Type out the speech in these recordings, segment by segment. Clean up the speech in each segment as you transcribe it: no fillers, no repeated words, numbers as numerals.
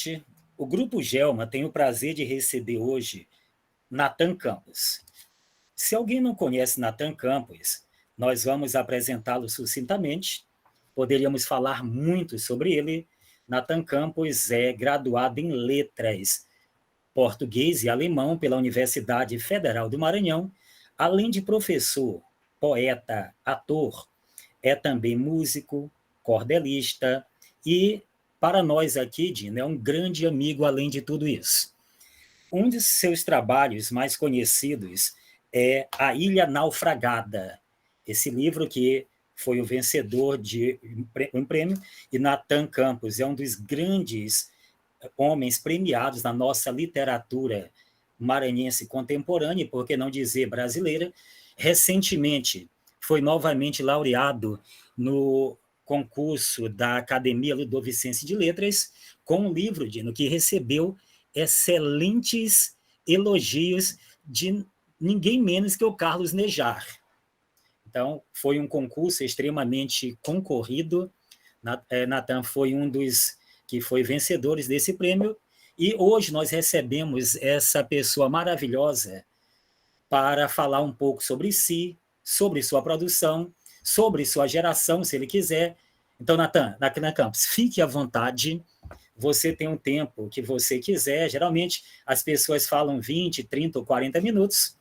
noite. O Grupo Gelma tem o prazer de receber hoje Nathan Campos. Se alguém não conhece Nathan Campos, nós vamos apresentá-lo sucintamente. Poderíamos falar muito sobre ele. Nathan Campos é graduado em Letras, Português e Alemão pela Universidade Federal do Maranhão, além de professor, poeta, ator, é também músico, cordelista e, para nós aqui, Dino, é um grande amigo além de tudo isso. Um de seus trabalhos mais conhecidos é A Ilha Naufragada, esse livro que foi o vencedor de um prêmio, e Nathan Campos é um dos grandes homens premiados na nossa literatura maranhense contemporânea, e por que não dizer brasileira. Recentemente foi novamente laureado no concurso da Academia Ludovicense de Letras com um livro, Dino, que recebeu excelentes elogios de ninguém menos que o Carlos Nejar. Então, foi um concurso extremamente concorrido. Nathan foi um dos que foi vencedores desse prêmio, e hoje nós recebemos essa pessoa maravilhosa para falar um pouco sobre si, sobre sua produção, sobre sua geração, se ele quiser. Então, Nathan Campos, fique à vontade. Você tem um tempo que você quiser. Geralmente, as pessoas falam 20, 30 ou 40 minutos,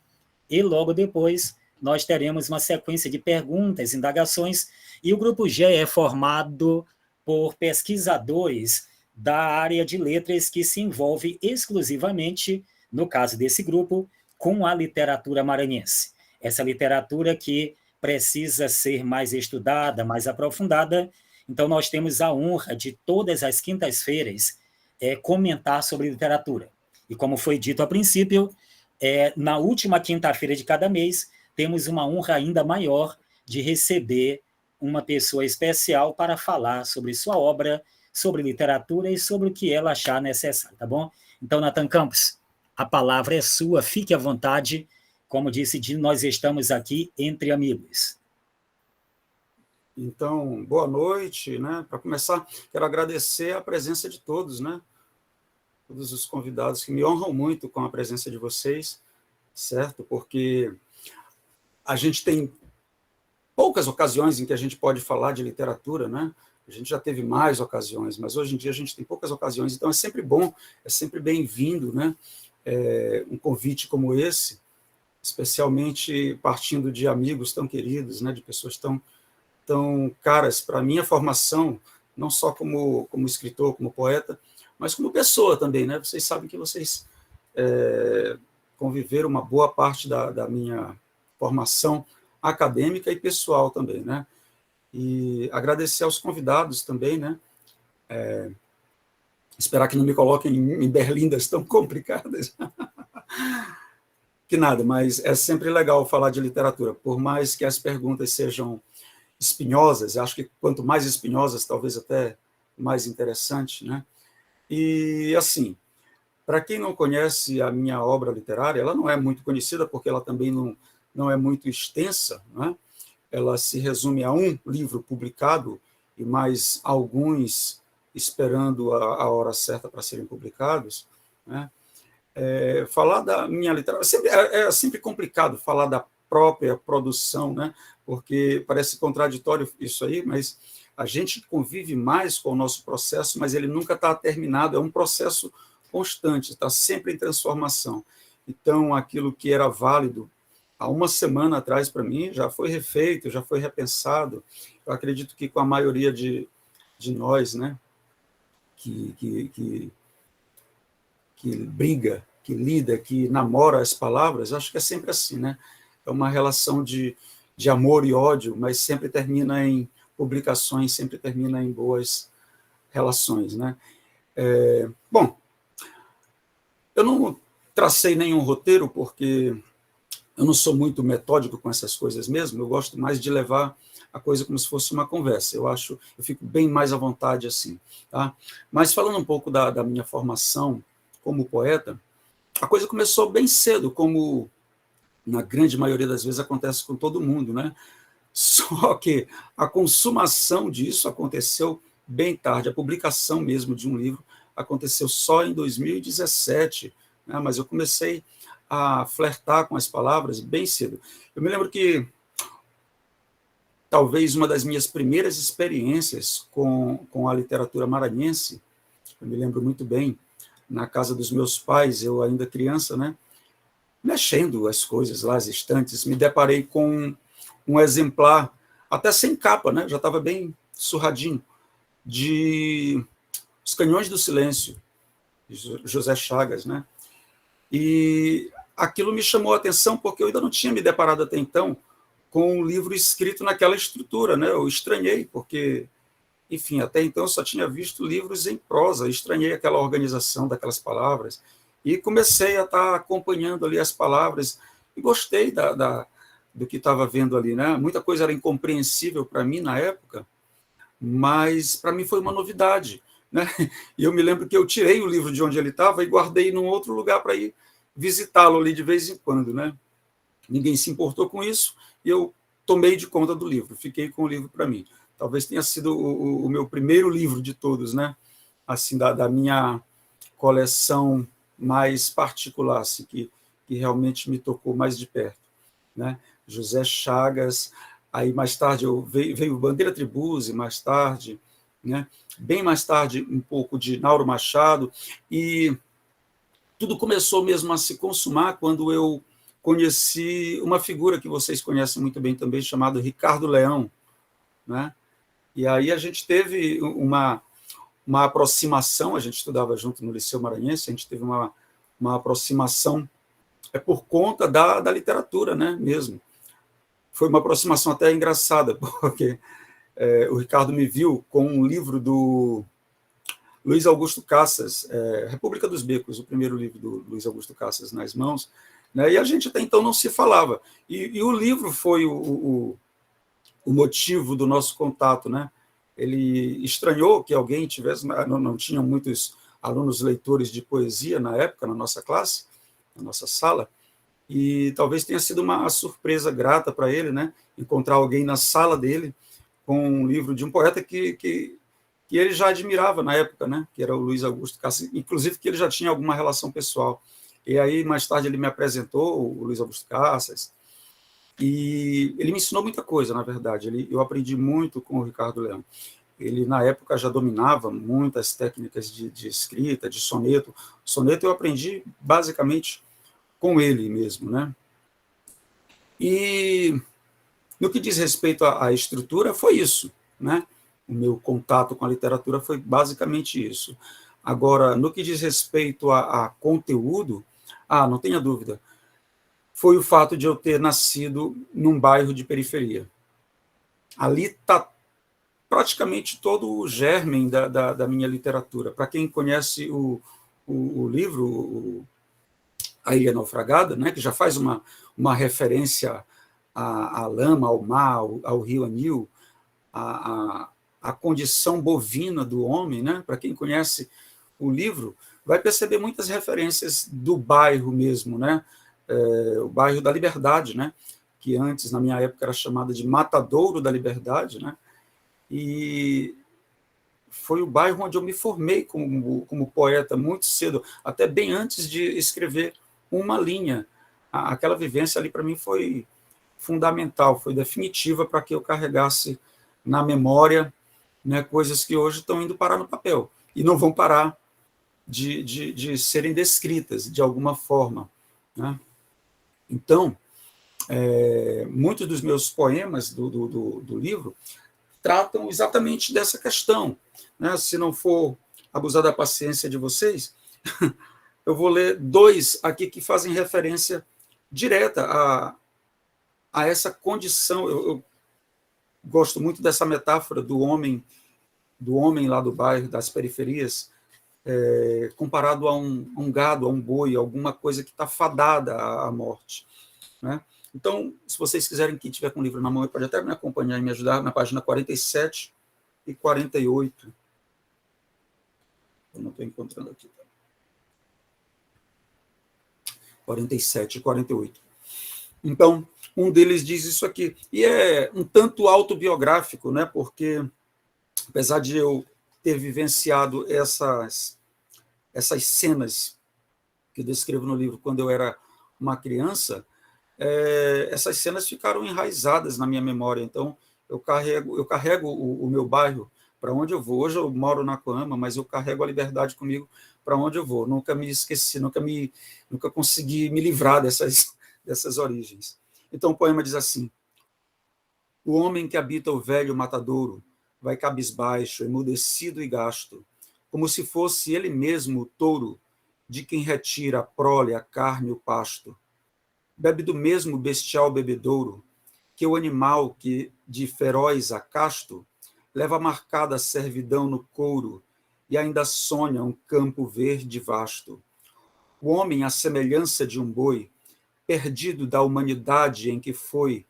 e logo depois nós teremos uma sequência de perguntas, indagações, e o Grupo G é formado por pesquisadores da área de letras que se envolve exclusivamente, no caso desse grupo, com a literatura maranhense. Essa literatura que precisa ser mais estudada, mais aprofundada. Então, nós temos a honra de, todas as quintas-feiras, comentar sobre literatura. E como foi dito a princípio, na última quinta-feira de cada mês, temos uma honra ainda maior de receber uma pessoa especial para falar sobre sua obra, sobre literatura e sobre o que ela achar necessário, tá bom? Então, Nathan Campos, a palavra é sua, fique à vontade. Como disse Dino, nós estamos aqui entre amigos. Então, boa noite, né? Para começar, quero agradecer a presença de todos, né? Todos os convidados que me honram muito com a presença de vocês, certo? Porque a gente tem poucas ocasiões em que a gente pode falar de literatura, né? A gente já teve mais ocasiões, mas hoje em dia a gente tem poucas ocasiões, então é sempre bom, é sempre bem-vindo, né? Um convite como esse, especialmente partindo de amigos tão queridos, né? De pessoas tão caras para a minha formação, não só como escritor, como poeta, mas como pessoa também, né? Vocês sabem que vocês conviveram uma boa parte da minha formação acadêmica e pessoal também, né? E agradecer aos convidados também, né? Esperar que não me coloquem em berlindas tão complicadas. Que nada, mas é sempre legal falar de literatura, por mais que as perguntas sejam espinhosas, acho que quanto mais espinhosas, talvez até mais interessante, né? E, assim, para quem não conhece a minha obra literária, ela não é muito conhecida, porque ela também não é muito extensa, né? Ela se resume a um livro publicado e mais alguns esperando a hora certa para serem publicados, né? Falar da minha literatura é sempre complicado falar da própria produção, né? Porque parece contraditório isso aí, mas a gente convive mais com o nosso processo, mas ele nunca está terminado, é um processo constante, está sempre em transformação. Então, aquilo que era válido há uma semana atrás para mim já foi refeito, já foi repensado. Eu acredito que com a maioria de nós, né, que briga, que lida, que namora as palavras, acho que é sempre assim, né? É uma relação de amor e ódio, mas sempre termina em publicações, sempre termina em boas relações, né? Bom, eu não tracei nenhum roteiro, porque eu não sou muito metódico com essas coisas mesmo, eu gosto mais de levar a coisa como se fosse uma conversa, eu fico bem mais à vontade assim, tá? Mas falando um pouco da minha formação como poeta, a coisa começou bem cedo, como na grande maioria das vezes acontece com todo mundo, né? Só que a consumação disso aconteceu bem tarde, a publicação mesmo de um livro aconteceu só em 2017, né? Mas eu comecei a flertar com as palavras bem cedo. Eu me lembro que talvez uma das minhas primeiras experiências com a literatura maranhense, eu me lembro muito bem, na casa dos meus pais, eu ainda criança, né, mexendo as coisas lá, as estantes, me deparei com um exemplar, até sem capa, né, já estava bem surradinho, de Os Canhões do Silêncio, de José Chagas, né, e aquilo me chamou a atenção porque eu ainda não tinha me deparado até então com um livro escrito naquela estrutura, né? Eu estranhei, porque, enfim, até então eu só tinha visto livros em prosa, estranhei aquela organização daquelas palavras, e comecei a estar acompanhando ali as palavras, e gostei do que estava vendo ali, né? Muita coisa era incompreensível para mim na época, mas para mim foi uma novidade, né? E eu me lembro que eu tirei o livro de onde ele estava e guardei num outro lugar para ir visitá-lo ali de vez em quando, né? Ninguém se importou com isso, e eu tomei de conta do livro, fiquei com o livro para mim. Talvez tenha sido o meu primeiro livro de todos, né? Assim, da minha coleção mais particular, assim, que realmente me tocou mais de perto, né? José Chagas, aí mais tarde veio Bandeira Tribuzzi, mais tarde, né? Bem mais tarde um pouco de Nauro Machado, e tudo começou mesmo a se consumar quando eu conheci uma figura que vocês conhecem muito bem também, chamado Ricardo Leão, né? E aí a gente teve uma aproximação, a gente estudava junto no Liceu Maranhense, a gente teve uma aproximação por conta da literatura, né, mesmo. Foi uma aproximação até engraçada, porque o Ricardo me viu com um livro do Luiz Augusto Cassas, República dos Becos, o primeiro livro do Luiz Augusto Cassas nas mãos, né, e a gente até então não se falava. E o livro foi o motivo do nosso contato, né? Ele estranhou que alguém tivesse... Não tinham muitos alunos leitores de poesia na época, na nossa classe, na nossa sala, e talvez tenha sido uma surpresa grata para ele, né? Encontrar alguém na sala dele com um livro de um poeta que ele já admirava na época, né? Que era o Luiz Augusto Cassas, inclusive que ele já tinha alguma relação pessoal. E aí, mais tarde, ele me apresentou o Luiz Augusto Cassas, e ele me ensinou muita coisa, na verdade. Eu aprendi muito com o Ricardo Leão. Ele, na época, já dominava muitas técnicas de escrita, de soneto. Soneto eu aprendi, basicamente, com ele mesmo, né? E, no que diz respeito à estrutura, foi isso, né? O meu contato com a literatura foi basicamente isso. Agora, no que diz respeito a conteúdo, não tenha dúvida, foi o fato de eu ter nascido num bairro de periferia. Ali está praticamente todo o germe da minha literatura. Para quem conhece o livro A Ilha Naufragada, né, que já faz uma referência à lama, ao mar, ao rio Anil, à condição bovina do homem, né? Para quem conhece o livro, vai perceber muitas referências do bairro mesmo, né? O bairro da Liberdade, né? Que antes, na minha época, era chamado de Matadouro da Liberdade, né? E foi o bairro onde eu me formei como poeta muito cedo, até bem antes de escrever uma linha. Aquela vivência ali, para mim, foi fundamental, foi definitiva para que eu carregasse na memória, né, coisas que hoje estão indo parar no papel, e não vão parar de serem descritas de alguma forma, né? Então, muitos dos meus poemas do livro tratam exatamente dessa questão, né? Se não for abusar da paciência de vocês, eu vou ler 2 aqui que fazem referência direta a essa condição. Eu gosto muito dessa metáfora do homem lá do bairro, das periferias, comparado a um gado, a um boi, alguma coisa que está fadada à morte, né? Então, se vocês quiserem, quem tiver com o livro na mão, pode até me acompanhar e me ajudar na página 47 e 48. Eu não estou encontrando aqui. 47 e 48. Então, um deles diz isso aqui. E é um tanto autobiográfico, né? Porque, apesar de eu ter vivenciado essas cenas que eu descrevo no livro quando eu era uma criança, essas cenas ficaram enraizadas na minha memória. Então, eu carrego o meu bairro para onde eu vou. Hoje eu moro na Coama, mas eu carrego a Liberdade comigo para onde eu vou. Nunca me esqueci, nunca consegui me livrar dessas origens. Então, o poema diz assim: o homem que habita o velho matadouro vai cabisbaixo, emudecido e gasto, como se fosse ele mesmo o touro de quem retira a prole, a carne e o pasto. Bebe do mesmo bestial bebedouro que o animal que, de feroz a casto, leva marcada a servidão no couro e ainda sonha um campo verde vasto. O homem, à semelhança de um boi, perdido da humanidade em que foi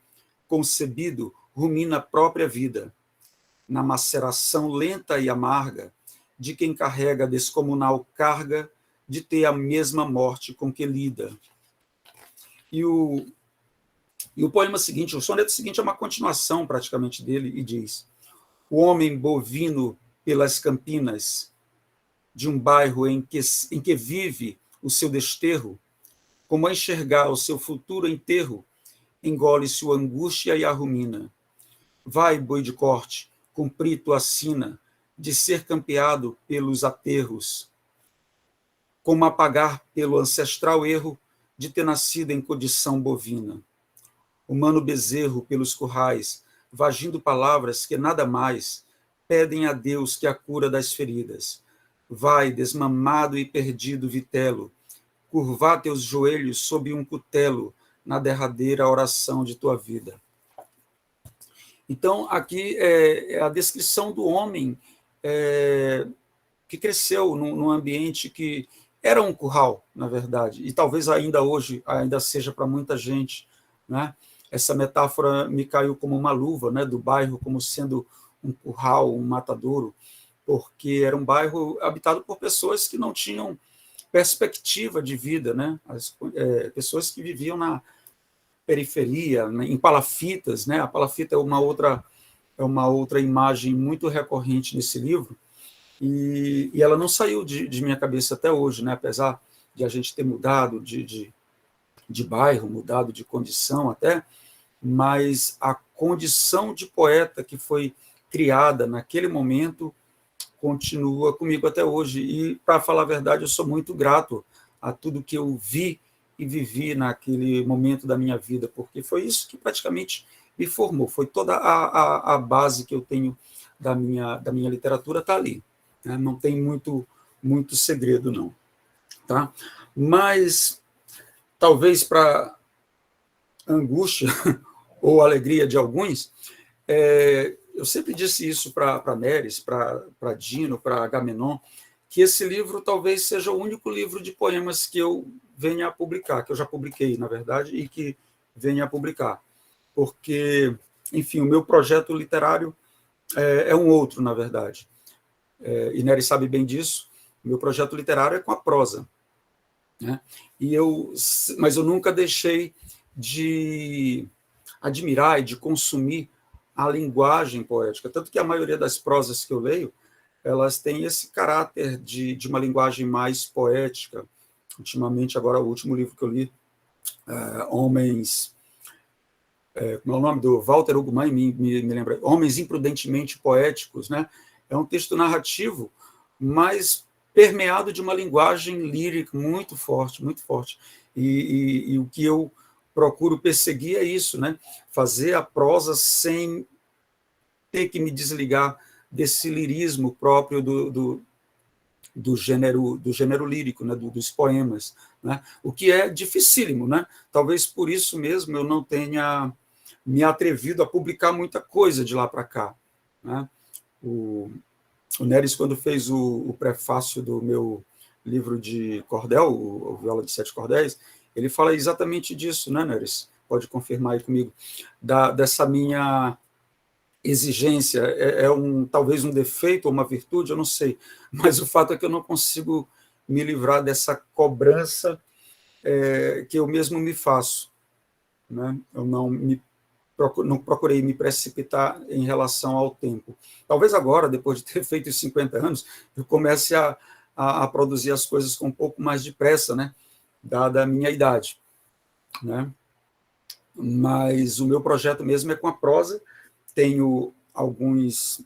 concebido, rumina a própria vida, na maceração lenta e amarga de quem carrega a descomunal carga de ter a mesma morte com que lida. E o poema seguinte, o soneto seguinte é uma continuação praticamente dele e diz: o homem bovino pelas campinas de um bairro em que vive o seu desterro, como a enxergar o seu futuro enterro, engole sua angústia e a rumina. Vai, boi de corte, cumprir tua sina de ser campeado pelos aterros, como a pagar pelo ancestral erro de ter nascido em condição bovina. Humano bezerro pelos currais, vagindo palavras que nada mais pedem a Deus que a cura das feridas. Vai, desmamado e perdido vitelo, curvar teus joelhos sob um cutelo na derradeira oração de tua vida. Então, aqui é a descrição do homem que cresceu num ambiente que era um curral, na verdade, e talvez ainda hoje ainda seja para muita gente, né? Essa metáfora me caiu como uma luva, né, do bairro como sendo um curral, um matadouro, porque era um bairro habitado por pessoas que não tinham perspectiva de vida, né? Pessoas que viviam na periferia, né, em palafitas, né? A palafita é uma outra imagem muito recorrente nesse livro, e ela não saiu de minha cabeça até hoje, né? Apesar de a gente ter mudado de bairro, mudado de condição até, mas a condição de poeta que foi criada naquele momento continua comigo até hoje. E, para falar a verdade, eu sou muito grato a tudo que eu vi e vivi naquele momento da minha vida, porque foi isso que praticamente me formou, foi toda a base que eu tenho da minha literatura está ali, né? Não tem muito segredo, não. Tá? Mas, talvez para angústia ou alegria de alguns, eu sempre disse isso para Neres, para Dino, para Agamenon, que esse livro talvez seja o único livro de poemas que eu venha a publicar, que eu já publiquei, na verdade, e que venha a publicar. Porque, enfim, o meu projeto literário é um outro, na verdade. E Neres sabe bem disso. O meu projeto literário é com a prosa, né? Mas eu nunca deixei de admirar e de consumir a linguagem poética, tanto que a maioria das prosas que eu leio, elas têm esse caráter de uma linguagem mais poética. Ultimamente, agora, o último livro que eu li, Homens... como é o nome do Walter Ugumãe, me lembra? Homens Imprudentemente Poéticos, né? É um texto narrativo, mas permeado de uma linguagem lírica muito forte, muito forte. E o que eu procuro perseguir é isso, né? Fazer a prosa sem ter que me desligar desse lirismo próprio do gênero lírico, né? Dos poemas, né? O que é dificílimo, né? Talvez por isso mesmo eu não tenha me atrevido a publicar muita coisa de lá para cá, né? O Neres, quando fez o prefácio do meu livro de cordel, o Viola de Sete Cordéis, ele fala exatamente disso, né, Neres? Pode confirmar aí comigo, dessa minha exigência. Talvez um defeito ou uma virtude, eu não sei, mas o fato é que eu não consigo me livrar dessa cobrança que eu mesmo me faço, né? Eu não procurei me precipitar em relação ao tempo. Talvez agora, depois de ter feito os 50 anos, eu comece a a produzir as coisas com um pouco mais de pressa, né? Dada a minha idade, né? Mas o meu projeto mesmo é com a prosa. Tenho alguns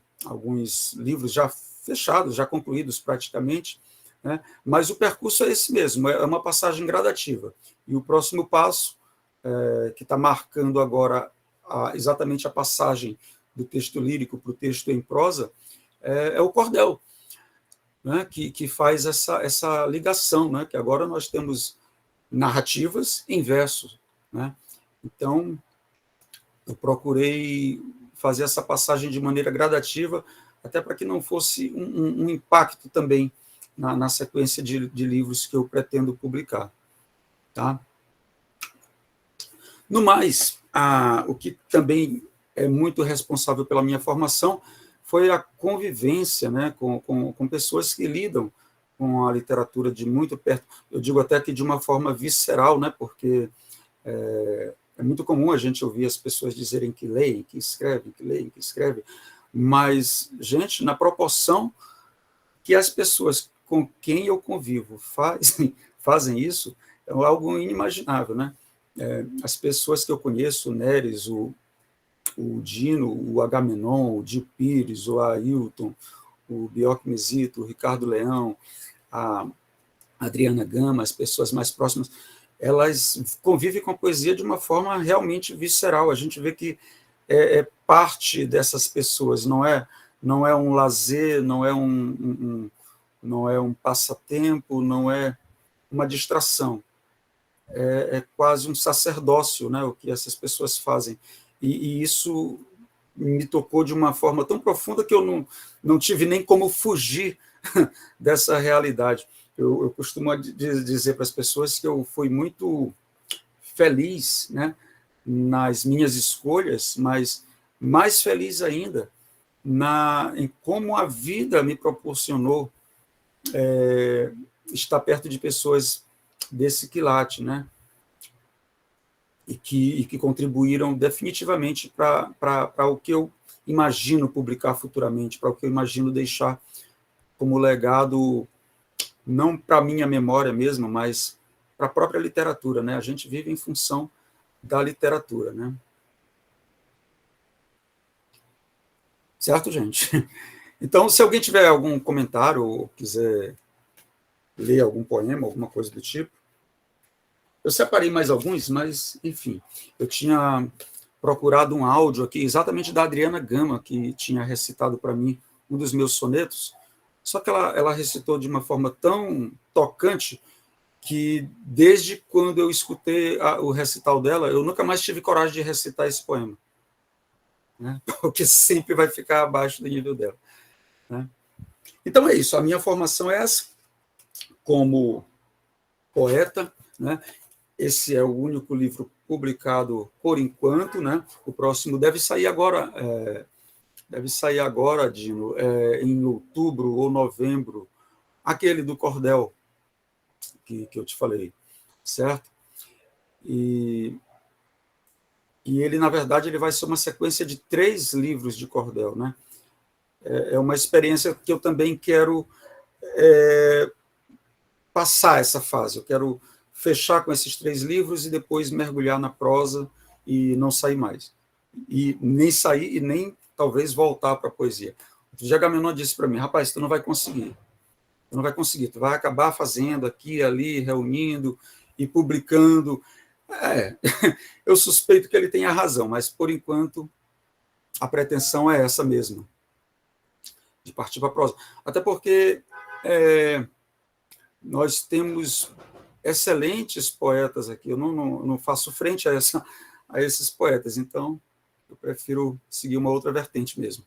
livros já fechados, já concluídos praticamente, né? Mas o percurso é esse mesmo, é uma passagem gradativa. E o próximo passo, que está marcando agora exatamente a passagem do texto lírico para o texto em prosa, é o cordel, né? Que faz essa ligação, né? Que agora nós temos narrativas em verso, né? Então, eu procurei fazer essa passagem de maneira gradativa, até para que não fosse um impacto também na sequência de livros que eu pretendo publicar. Tá? No mais, o que também é muito responsável pela minha formação foi a convivência, né, com pessoas que lidam com a literatura de muito perto. Eu digo até que de uma forma visceral, né, porque é muito comum a gente ouvir as pessoas dizerem que leem, que escrevem, que leem, que escrevem, mas, gente, na proporção que as pessoas com quem eu convivo fazem isso, é algo inimaginável, né? As pessoas que eu conheço, o Neres, o Dino, o Agamenon, o Dio Pires, o Ailton, o Bjork Mesito, o Ricardo Leão, a Adriana Gama, as pessoas mais próximas, elas convivem com a poesia de uma forma realmente visceral. A gente vê que é parte dessas pessoas, não é um lazer, não é um passatempo, não é uma distração. É quase um sacerdócio, né, o que essas pessoas fazem. E isso me tocou de uma forma tão profunda que eu não tive nem como fugir dessa realidade. Eu costumo dizer para as pessoas que eu fui muito feliz, né, nas minhas escolhas, mas mais feliz ainda em como a vida me proporcionou estar perto de pessoas desse quilate, né, e que contribuíram definitivamente para o que eu imagino publicar futuramente, para o que eu imagino deixar como legado, não para a minha memória mesmo, mas para a própria literatura, né? A gente vive em função da literatura, né? Certo, gente? Então, se alguém tiver algum comentário ou quiser ler algum poema, alguma coisa do tipo, eu separei mais alguns, mas, enfim, eu tinha procurado um áudio aqui, exatamente da Adriana Gama, que tinha recitado para mim um dos meus sonetos, só que ela recitou de uma forma tão tocante que, desde quando eu escutei o recital dela, eu nunca mais tive coragem de recitar esse poema, né? Porque sempre vai ficar abaixo do nível dela, né? Então é isso, a minha formação é essa, como poeta, né? Esse é o único livro publicado por enquanto, né? O próximo deve sair agora, Dino, em outubro ou novembro, aquele do cordel que eu te falei, certo? E ele, na verdade, ele vai ser uma sequência de 3 livros de cordel, né? É uma experiência que eu também quero passar essa fase. Eu quero fechar com esses 3 livros e depois mergulhar na prosa e não sair mais. E nem sair e nem, talvez, voltar para a poesia. O dia Agamenon disse para mim, rapaz, tu não vai conseguir. Tu não vai conseguir. Tu vai acabar fazendo aqui e ali, reunindo e publicando. Eu suspeito que ele tenha razão, mas, por enquanto, a pretensão é essa mesmo, de partir para a prosa. Até porque nós temos excelentes poetas aqui. Eu não faço frente a esses poetas, então eu prefiro seguir uma outra vertente mesmo.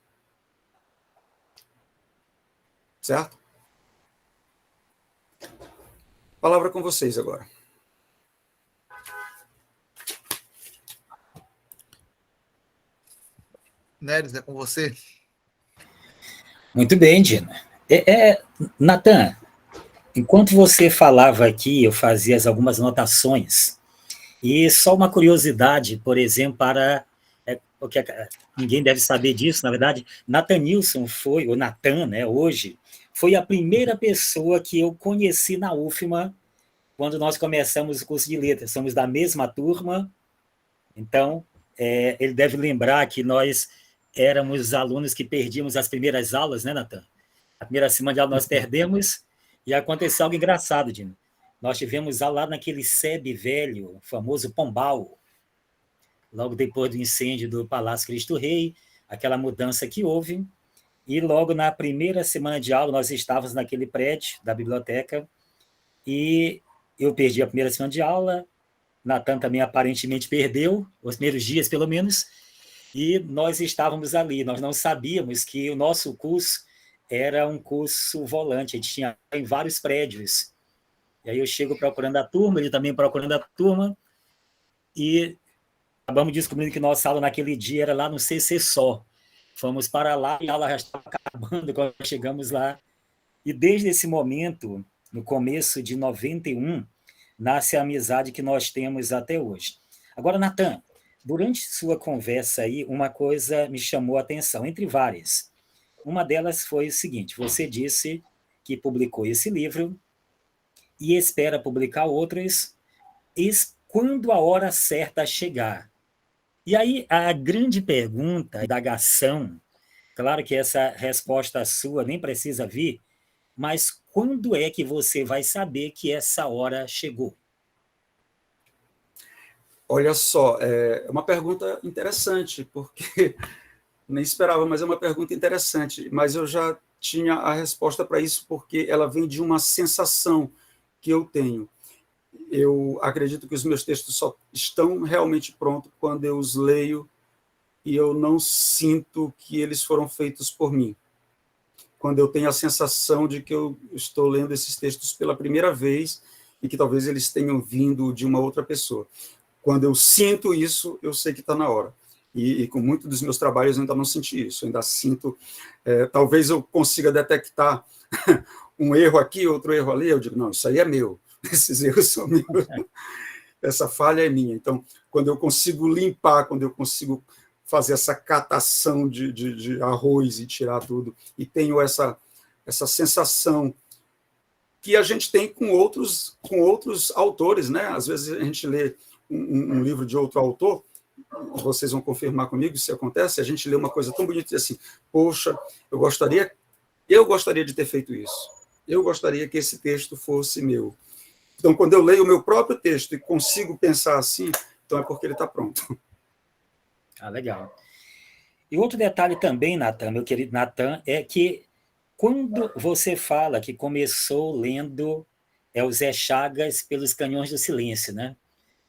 Certo? Palavra com vocês agora. Neres, é com você. Muito bem, Dino. Natan, enquanto você falava aqui, eu fazia algumas anotações. E só uma curiosidade, por exemplo, porque ninguém deve saber disso, na verdade, Natanilson foi, ou Natan, né, hoje, foi a primeira pessoa que eu conheci na UFMA quando nós começamos o curso de letras. Somos da mesma turma, então ele deve lembrar que nós éramos alunos que perdíamos as primeiras aulas, né, Natan? A primeira semana de aula nós perdemos e aconteceu algo engraçado, Dino. Nós tivemos aula lá naquele SEB velho, o famoso Pombal, logo depois do incêndio do Palácio Cristo Rei, aquela mudança que houve, e logo na primeira semana de aula nós estávamos naquele prédio da biblioteca e eu perdi a primeira semana de aula, Natan também aparentemente perdeu, os primeiros dias pelo menos, e nós estávamos ali, nós não sabíamos que o nosso curso era um curso volante, a gente tinha em vários prédios. E aí eu chego procurando a turma, ele também procurando a turma, e acabamos descobrindo que nossa aula naquele dia era lá no CC só. Fomos para lá e a aula já estava acabando quando chegamos lá. E desde esse momento, no começo de 91, nasce a amizade que nós temos até hoje. Agora, Natan, durante sua conversa aí, uma coisa me chamou a atenção, entre várias. Uma delas foi o seguinte, você disse que publicou esse livro e espera publicar outros quando a hora certa chegar. E aí a grande pergunta, a indagação, claro que essa resposta sua nem precisa vir, mas quando é que você vai saber que essa hora chegou? Olha só, é uma pergunta interessante, porque nem esperava, mas é uma pergunta interessante. Mas eu já tinha a resposta para isso, porque ela vem de uma sensação que eu tenho. Eu acredito que os meus textos só estão realmente prontos quando eu os leio e eu não sinto que eles foram feitos por mim. Quando eu tenho a sensação de que eu estou lendo esses textos pela primeira vez e que talvez eles tenham vindo de uma outra pessoa. Quando eu sinto isso, eu sei que está na hora. E com muitos dos meus trabalhos eu ainda não senti isso, eu ainda sinto, talvez eu consiga detectar um erro aqui, outro erro ali, eu digo, não, isso aí é meu, esses erros são meus, essa falha é minha. Então, quando eu consigo limpar, quando eu consigo fazer essa catação de arroz e tirar tudo, e tenho essa sensação que a gente tem com outros autores, né? Às vezes a gente lê um livro de outro autor, vocês vão confirmar comigo se acontece, a gente lê uma coisa tão bonita e diz assim, poxa, eu gostaria de ter feito isso, eu gostaria que esse texto fosse meu. Então, quando eu leio o meu próprio texto e consigo pensar assim, então é porque ele está pronto. Ah, legal. E outro detalhe também, Natan, meu querido Natan, é que quando você fala que começou lendo o Zé Chagas pelos Canhões do Silêncio, né?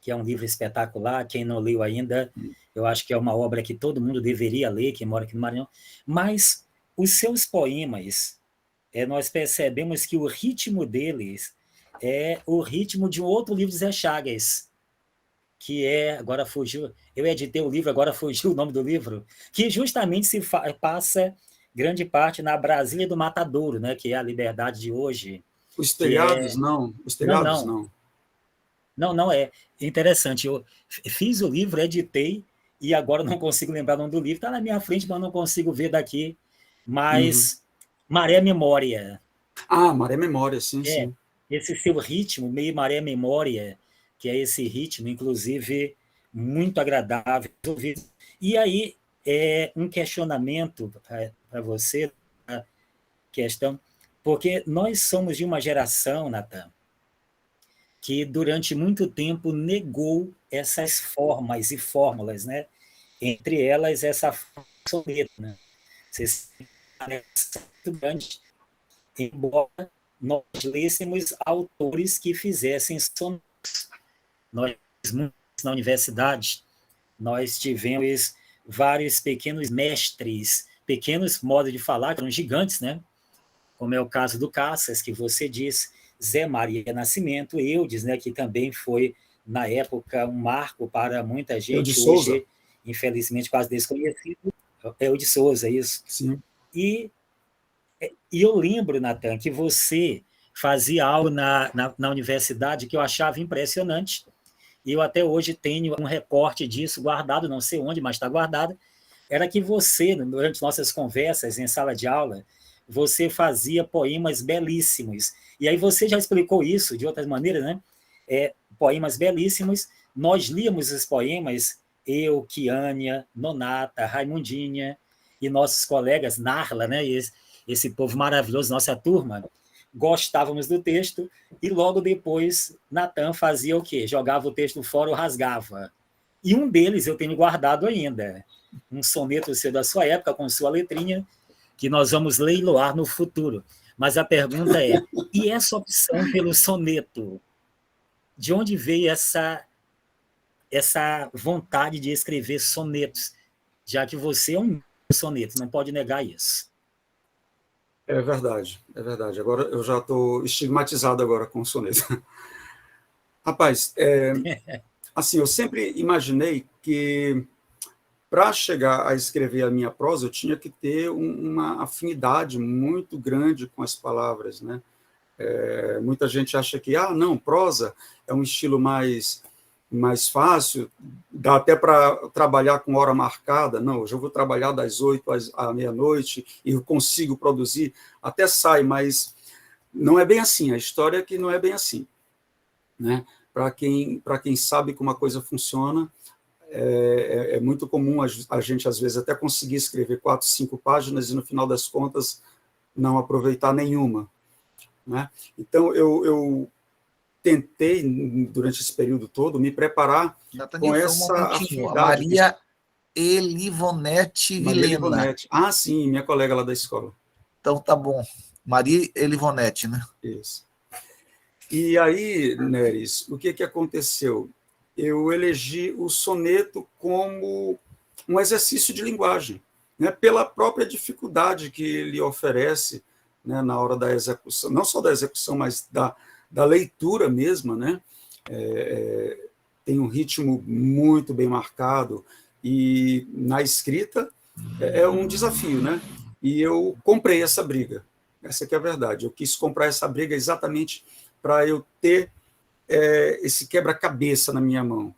Que é um livro espetacular, quem não leu ainda, eu acho que é uma obra que todo mundo deveria ler, quem mora aqui no Maranhão, mas os seus poemas, nós percebemos que o ritmo deles é o ritmo de um outro livro de Zé Chagas, que agora fugiu, eu editei o livro, agora fugiu o nome do livro, que justamente passa grande parte na Brasília do Matadouro, né, que é a liberdade de hoje. Os telhados, não. Os telhados, não. Não é interessante. Eu fiz o livro, editei, e agora não consigo lembrar o nome do livro. Está na minha frente, mas não consigo ver daqui. Mas Maré Memória. Ah, Maré Memória, sim, sim. Esse seu ritmo, meio Maré Memória, que é esse ritmo, inclusive, muito agradável. E aí, um questionamento para você, a questão, porque nós somos de uma geração, Natan, que durante muito tempo negou essas formas e fórmulas, né? Entre elas, essa soneta, né? Você muito grande, embora nós lêssemos autores que fizessem sonetos. Nós, na universidade, nós tivemos vários pequenos mestres, pequenos modos de falar, que eram gigantes, né? Como é o caso do Cassas, que você disse, Zé Maria Nascimento, Eudes, né, que também foi, na época, um marco para muita gente, hoje, infelizmente, quase desconhecido, Eudes Souza, isso. Sim. E eu lembro, Natan, que você fazia algo na universidade que eu achava impressionante, e eu até hoje tenho um recorte disso guardado, não sei onde, mas está guardado, era que você, durante nossas conversas em sala de aula, você fazia poemas belíssimos. E aí você já explicou isso de outras maneiras, né? Poemas belíssimos. Nós líamos os poemas, eu, Kiânia, Nonata, Raimundinha e nossos colegas, Narla, né? Esse povo maravilhoso, nossa turma, gostávamos do texto e logo depois Natan fazia o quê? Jogava o texto fora ou rasgava. E um deles eu tenho guardado ainda, um soneto seu da sua época, com sua letrinha, que nós vamos leiloar no futuro. Mas a pergunta é, e essa opção pelo soneto? De onde veio essa vontade de escrever sonetos? Já que você é um soneto, não pode negar isso. É verdade, é verdade. Agora eu já estou estigmatizado agora com o soneto. Rapaz, assim, eu sempre imaginei que para chegar a escrever a minha prosa, eu tinha que ter uma afinidade muito grande com as palavras, né? Muita gente acha que, não, prosa é um estilo mais fácil, dá até para trabalhar com hora marcada. Não, hoje eu vou trabalhar das 8 à meia-noite e eu consigo produzir, até sai, mas não é bem assim, a história é que não é bem assim, né? Para quem sabe como a coisa funciona, é muito comum a gente, às vezes, até conseguir escrever 4, 5 páginas e, no final das contas, não aproveitar nenhuma, né? Então, eu tentei, durante esse período todo, me preparar com essa afinidade. A Maria Elivonete Vilena. Sim, minha colega lá da escola. Então, tá bom. Maria Elivonete, né? Isso. E aí, Neres, o que aconteceu? Eu elegi o soneto como um exercício de linguagem, né, pela própria dificuldade que ele oferece, né, na hora da execução, não só da execução, mas da leitura mesma, né? Tem um ritmo muito bem marcado e na escrita é um desafio, né? E eu comprei essa briga, essa que é a verdade. Eu quis comprar essa briga exatamente para eu ter esse quebra-cabeça na minha mão,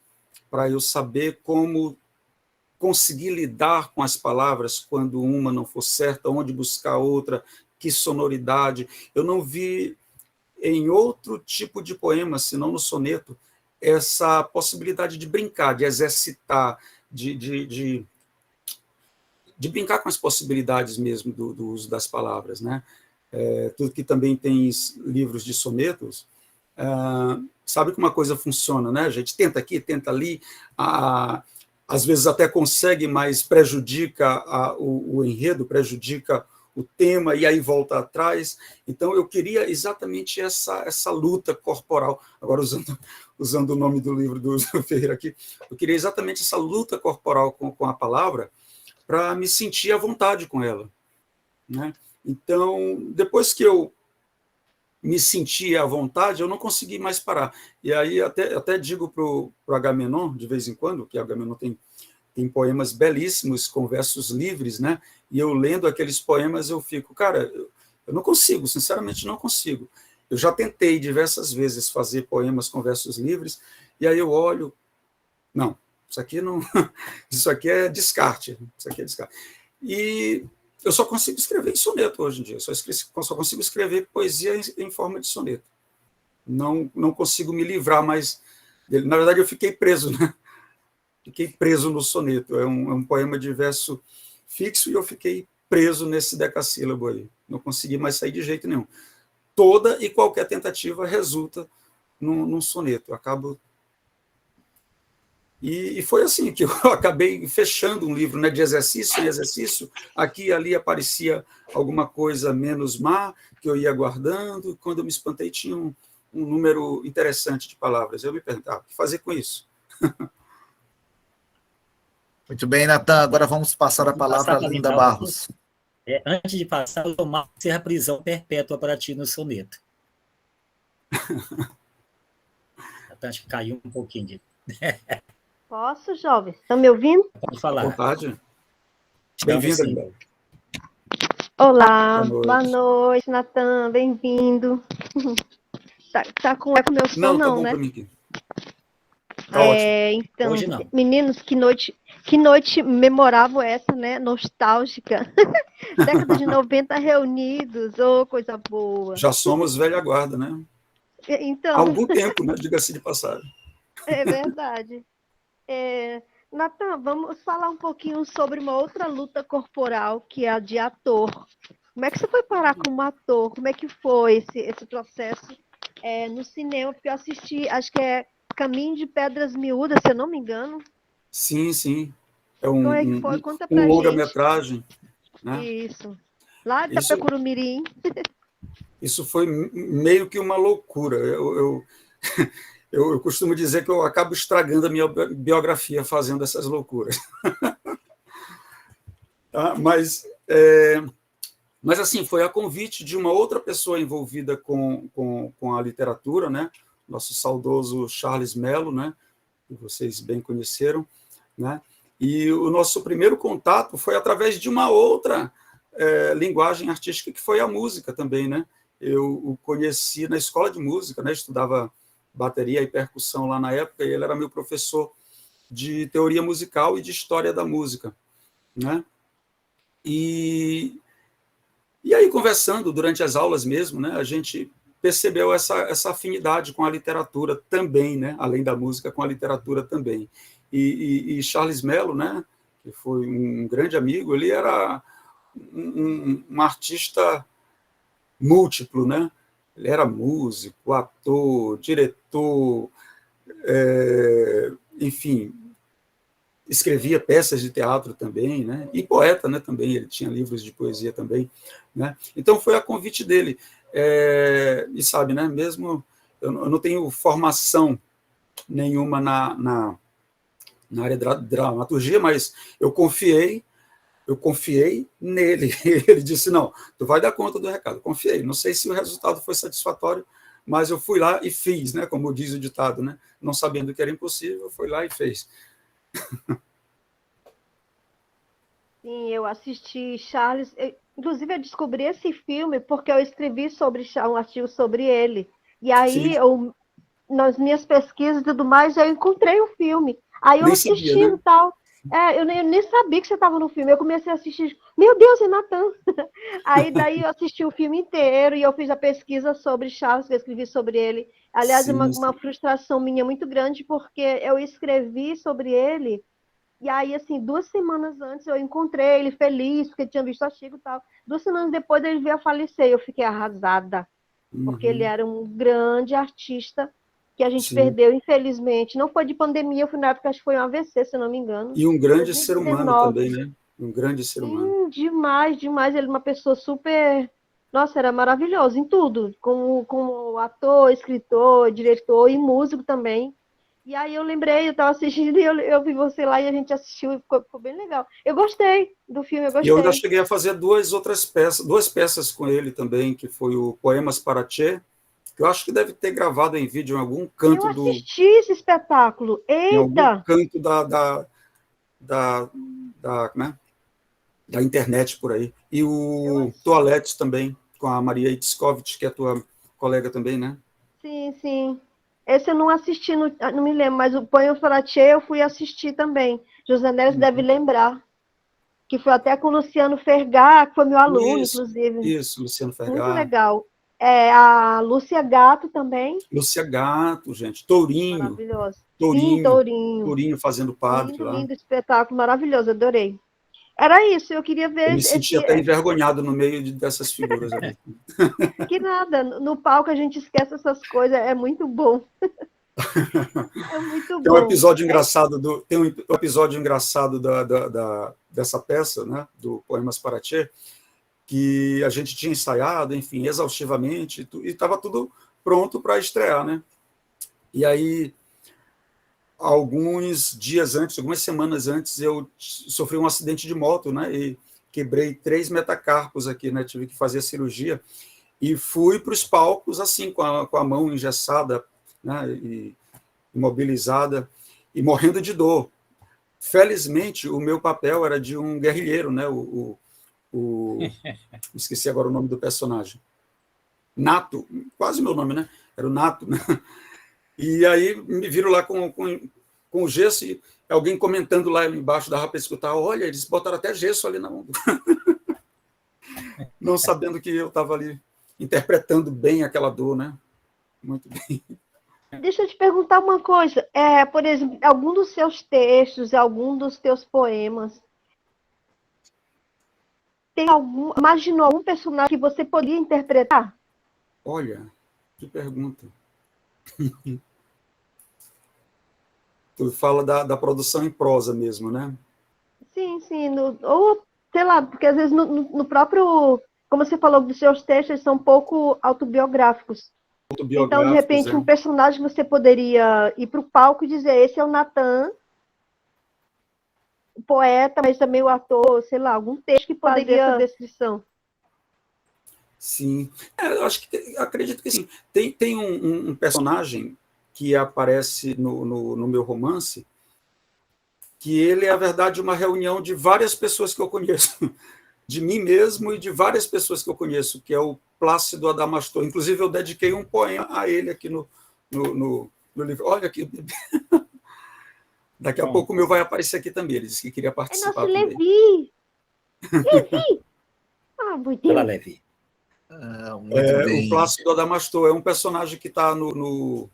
para eu saber como conseguir lidar com as palavras quando uma não for certa, onde buscar outra, que sonoridade. Eu não vi em outro tipo de poema, senão no soneto, essa possibilidade de brincar, de exercitar, de brincar com as possibilidades mesmo do uso das palavras, né? Tudo que também tem livros de sonetos, sabe como uma coisa funciona, né? A gente tenta aqui, tenta ali, às vezes até consegue, mas prejudica o enredo, prejudica o tema, e aí volta atrás. Então, eu queria exatamente essa luta corporal, agora usando o nome do livro do Ferreira aqui, eu queria exatamente essa luta corporal com a palavra, para me sentir à vontade com ela, né? Então, depois que eu me senti à vontade, eu não consegui mais parar. E aí até digo para o Agamenon, de vez em quando, que o Agamenon tem poemas belíssimos, com versos livres, né? E eu lendo aqueles poemas, eu fico, cara, eu não consigo, sinceramente não consigo. Eu já tentei diversas vezes fazer poemas com versos livres, e aí eu olho, não, isso aqui é descarte, isso aqui é descarte. E eu só consigo escrever em soneto hoje em dia, só consigo escrever poesia em forma de soneto. Não consigo me livrar mais dele. Na verdade, eu fiquei preso, né? Fiquei preso no soneto. É um poema de verso fixo e eu fiquei preso nesse decassílabo aí. Não consegui mais sair de jeito nenhum. Toda e qualquer tentativa resulta num soneto. Eu acabo... E foi assim que eu acabei fechando um livro, né, de exercício em exercício. Aqui e ali aparecia alguma coisa menos má, que eu ia guardando. Quando eu me espantei, tinha um número interessante de palavras. Eu me perguntava, o que fazer com isso? Muito bem, Natan. Agora vamos passar a palavra a Linda Barros. Antes de passar, eu tomar a prisão perpétua para ti no soneto. Acho que caiu um pouquinho de... Posso, jovens? Estão me ouvindo? Pode falar. À vontade. Bem-vinda, Linda. Olá, boa noite, Natan, bem-vindo. Tá com eco meu som, não, tá bom né? para mim aqui. Tá ótimo. Então, Hoje não. meninos, que noite memorável essa, né? Nostálgica. Década de 90 reunidos, ô, coisa boa. Já somos velha guarda, né? Há Então, algum tempo, né? Diga-se de passagem. é verdade. Natan, vamos falar um pouquinho sobre uma outra luta corporal, que é a de ator. Como é que você foi parar como ator? Como é que foi esse processo no cinema? Porque eu assisti, acho que é Caminho de Pedras Miúdas, se eu não me engano. Sim, sim. É Como é que foi? Conta um pra gente. longa-metragem, né? Isso. Lá de Isso, Itapecuru-Mirim. isso foi meio que uma loucura. Eu costumo dizer que eu acabo estragando a minha biografia fazendo essas loucuras. Tá? Mas, assim, foi a convite de uma outra pessoa envolvida com a literatura, né? Nosso saudoso Charles Mello, né? Que vocês bem conheceram, né? E o nosso primeiro contato foi através de uma outra linguagem artística, que foi a música também, né? Eu o conheci na escola de música, né? Estudava bateria e percussão lá na época, e ele era meu professor de teoria musical e de história da música, né? E aí, conversando durante as aulas mesmo, né, a gente percebeu essa afinidade com a literatura também, né, além da música, com a literatura também. E Charles Mello, né, que foi um grande amigo, ele era um artista múltiplo, né? Ele era músico, ator, diretor, enfim, escrevia peças de teatro também, né? E poeta, né? Também ele tinha livros de poesia também, né? Então foi a convite dele. E sabe, né? Mesmo eu não tenho formação nenhuma na área da dramaturgia, mas eu confiei nele. Ele disse: não, tu vai dar conta do recado. Confiei. Não sei se o resultado foi satisfatório, mas eu fui lá e fiz, né? Como diz o ditado, né? Não sabendo que era impossível, eu fui lá e fez. Sim, eu assisti Charles. Inclusive, eu descobri esse filme porque eu escrevi um artigo sobre ele. E Sim, aí, nas minhas pesquisas e tudo mais, eu encontrei o filme. Aí eu nem sabia, assistindo né? e tal. Eu nem sabia que você estava no filme. Eu comecei a assistir. Meu Deus, é Natan! Aí daí eu assisti o filme inteiro e eu fiz a pesquisa sobre Charles, que eu escrevi sobre ele. Aliás, é Sim, uma frustração minha muito grande, porque eu escrevi sobre ele. E aí, assim, 2 semanas antes eu encontrei ele feliz, porque tinha visto o artigo e tal. 2 semanas depois ele veio a falecer. Eu fiquei arrasada, porque ele era um grande artista que a gente sim. perdeu, infelizmente. Não foi de pandemia, foi na época, acho que foi um AVC, se eu não me engano. E um grande ser humano também, 2019. né? Um grande ser humano. Sim, demais, demais. Ele é uma pessoa super. Nossa, era maravilhoso em tudo, como ator, escritor, diretor e músico também. E aí eu lembrei, eu estava assistindo e eu vi você lá e a gente assistiu e ficou bem legal. Eu gostei do filme, eu E eu ainda gostei. cheguei a fazer duas peças com ele também, que foi o Poemas para Tchê, que eu acho que deve ter gravado em vídeo Eu assisti esse espetáculo. em algum Eita! canto né, da internet por aí. E Eu o assisti. Toaletes também, com a Maria Itzkovitch, que é tua colega também, né? Sim, sim. Esse eu não assisti, não me lembro, mas o Ponho Frache eu fui assistir também. José Neves deve lembrar, que foi até com o Luciano Fergar, que foi meu aluno, inclusive. Isso, Luciano Muito Fergar, legal. A Lúcia Gato também, Lúcia Gato, gente, Tourinho, maravilhosa. Sim, Tourinho, Tourinho. Tourinho fazendo padre Lindo, lá. lindo espetáculo, maravilhoso, adorei. Era isso, eu queria Eu ver me senti até envergonhado no meio dessas figuras ali. que nada, no palco a gente esquece essas coisas, é muito bom. É muito Tem um bom. episódio engraçado dessa peça, né, do Poemas para Tchê, que a gente tinha ensaiado, enfim, exaustivamente, e estava tudo pronto para estrear, né? E aí, alguns dias antes, algumas semanas antes, eu sofri um acidente de moto, né? E quebrei 3 metacarpos aqui, né? Tive que fazer a cirurgia e fui para os palcos assim, com a mão engessada, né? E imobilizada e morrendo de dor. Felizmente, o meu papel era de um guerrilheiro, né? Esqueci agora o nome do personagem. Nato, quase meu nome, né? Era o Nato, né? E aí me viram lá com com o gesso, e alguém comentando lá embaixo, dava para escutar, olha, eles botaram até gesso ali na mão. Não sabendo que eu estava ali interpretando bem aquela dor, né? Muito bem. Deixa eu te perguntar uma coisa. Por exemplo, algum dos seus textos, algum dos teus poemas, imaginou algum personagem que você poderia interpretar? Olha, que pergunta. Tu fala da produção em prosa mesmo, né? Sim, sim. Ou, sei lá, porque às vezes no próprio, como você falou, dos seus textos são um pouco autobiográficos. Então, de Autobiográficos, repente, um personagem que você poderia ir para o palco e dizer, esse é o Natan, o poeta, mas também o ator, sei lá, algum texto que poderia essa descrição. Sim. Eu acredito que sim. Tem um personagem que aparece no meu romance, que ele é, na verdade, uma reunião de várias pessoas que eu conheço, de mim mesmo e de várias pessoas que eu conheço, que é o Plácido Adamastor. Inclusive, eu dediquei um poema a ele aqui no livro. Olha aqui. Daqui a pouco o meu vai aparecer aqui também. Ele disse que queria participar nosso também. Levi! Levi! Ah, meu Deus! Fala, Levi. Muito bem. O Plácido Adamastor é um personagem que está no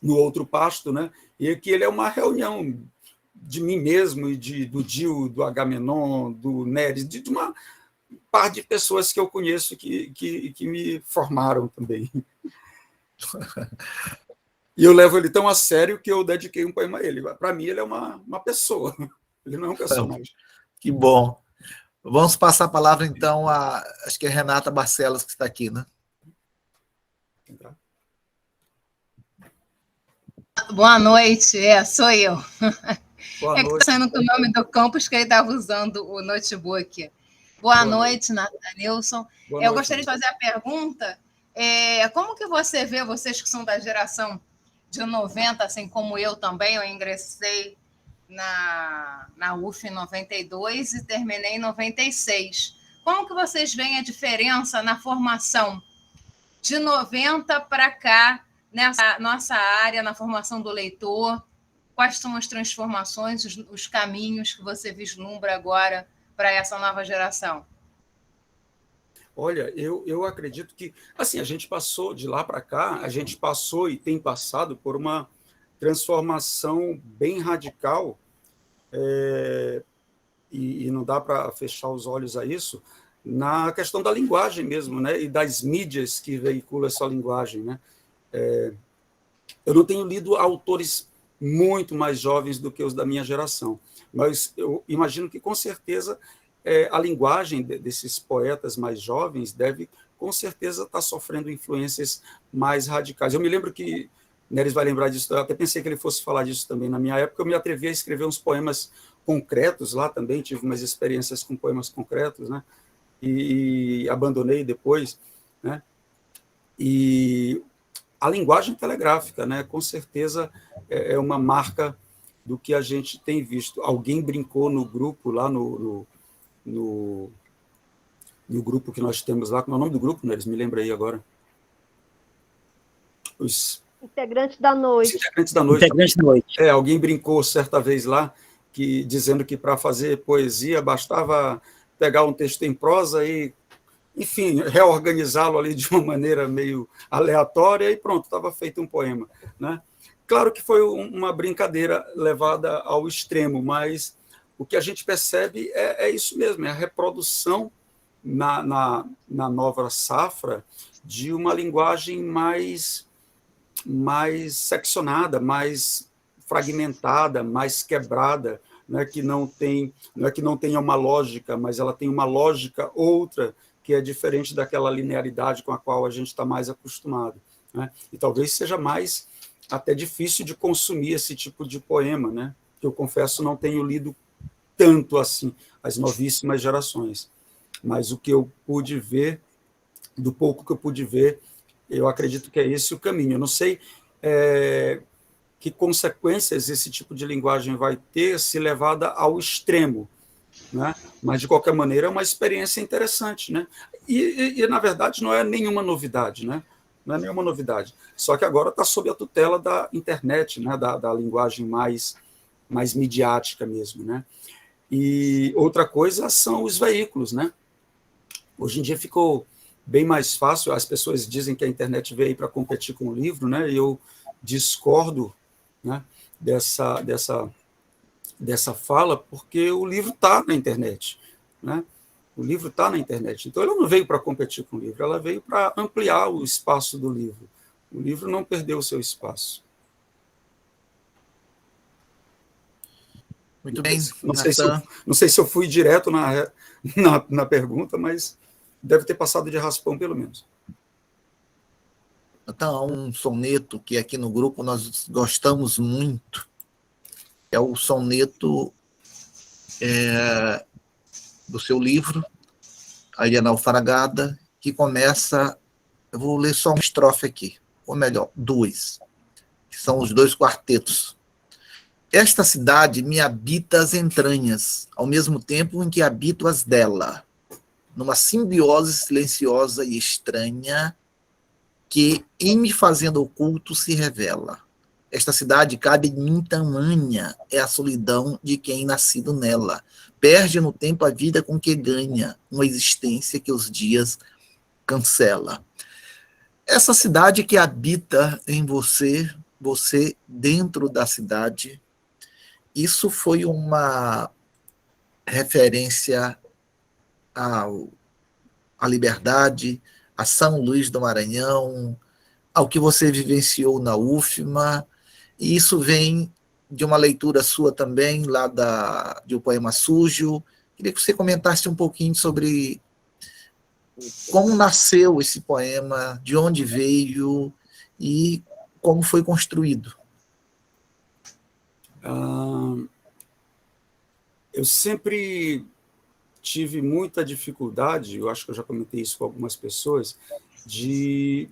outro pasto, né? E que ele é uma reunião de mim mesmo e do Dio, do Agamenon, do Neres, de uma par de pessoas que eu conheço que me formaram também. E eu levo ele tão a sério que eu dediquei um poema a ele. Para mim, ele é uma pessoa, ele não é um personagem. Que bom. Vamos passar a palavra, então, acho que é Renata Barcelos que está aqui, né? Boa noite, sou eu. Boa noite. Que está saindo com o nome do campus que ele estava usando o notebook. Boa noite, Nilson. Eu gostaria de fazer a pergunta, como que você vê, vocês que são da geração de 90, assim como eu também, eu ingressei na UF em 92 e terminei em 96. Como que vocês veem a diferença na formação de 90 para cá, nessa nossa área, na formação do leitor? Quais são as transformações, os caminhos que você vislumbra agora para essa nova geração? Olha, eu acredito que, assim, a gente passou de lá para cá, a gente passou e tem passado por uma transformação bem radical, e não dá para fechar os olhos a isso, na questão da linguagem mesmo, né, e das mídias que veiculam essa linguagem, né. Eu não tenho lido autores muito mais jovens do que os da minha geração, mas eu imagino que, com certeza, a linguagem desses poetas mais jovens deve, com certeza, estar sofrendo influências mais radicais. Eu me lembro que, Neres vai lembrar disso, eu até pensei que ele fosse falar disso também. Na minha época, eu me atrevi a escrever uns poemas concretos lá também, tive umas experiências com poemas concretos, né? E abandonei depois, né? E a linguagem telegráfica, né? Com certeza, é uma marca do que a gente tem visto. Alguém brincou no grupo, lá no grupo que nós temos lá, como é o nome do grupo, né? Eles me lembram aí agora. Os Integrantes da Noite. Integrantes da Noite. Integrantes da Noite. Alguém brincou certa vez lá, dizendo que para fazer poesia bastava pegar um texto em prosa e, enfim, reorganizá-lo ali de uma maneira meio aleatória e pronto, estava feito um poema, né? Claro que foi uma brincadeira levada ao extremo, mas o que a gente percebe é isso mesmo, é a reprodução na nova safra de uma linguagem mais seccionada, mais fragmentada, mais quebrada, né, que não é que não tenha uma lógica, mas ela tem uma lógica outra que é diferente daquela linearidade com a qual a gente está mais acostumado, né? E talvez seja mais até difícil de consumir esse tipo de poema, né? Que eu confesso não tenho lido tanto assim as novíssimas gerações, mas o que eu pude ver, do pouco que eu pude ver, eu acredito que é esse o caminho. Eu não sei que consequências esse tipo de linguagem vai ter se levada ao extremo, né? Mas, de qualquer maneira, é uma experiência interessante, né? E, na verdade, não é nenhuma novidade, né? não é nenhuma novidade. Só que agora está sob a tutela da internet, né, da linguagem mais midiática mesmo, né? E outra coisa são os veículos, né? Hoje em dia ficou bem mais fácil, as pessoas dizem que a internet veio para competir com o livro, né? E eu discordo, né, dessa fala, porque o livro está na internet, né? O livro está na internet. Então, ela não veio para competir com o livro, ela veio para ampliar o espaço do livro. O livro não perdeu o seu espaço. Muito bem, não sei se eu fui direto na pergunta, mas deve ter passado de raspão, pelo menos. Então, há um soneto que aqui no grupo nós gostamos muito, é o soneto do seu livro, A Ilha Naufragada, que começa, eu vou ler só uma estrofe aqui, ou melhor, duas, que são os dois quartetos. Esta cidade me habita as entranhas, ao mesmo tempo em que habito as dela, numa simbiose silenciosa e estranha, que, em me fazendo oculto, se revela. Esta cidade cabe em mim tamanha, é a solidão de quem nascido nela. Perde no tempo a vida com que ganha, uma existência que os dias cancela. Essa cidade que habita em você, você dentro da cidade, isso foi uma referência à liberdade, a São Luís do Maranhão, ao que você vivenciou na UFMA, e isso vem de uma leitura sua também, lá de O Poema Sujo. Queria que você comentasse um pouquinho sobre como nasceu esse poema, de onde veio e como foi construído. Eu sempre tive muita dificuldade, eu acho que eu já comentei isso com algumas pessoas, de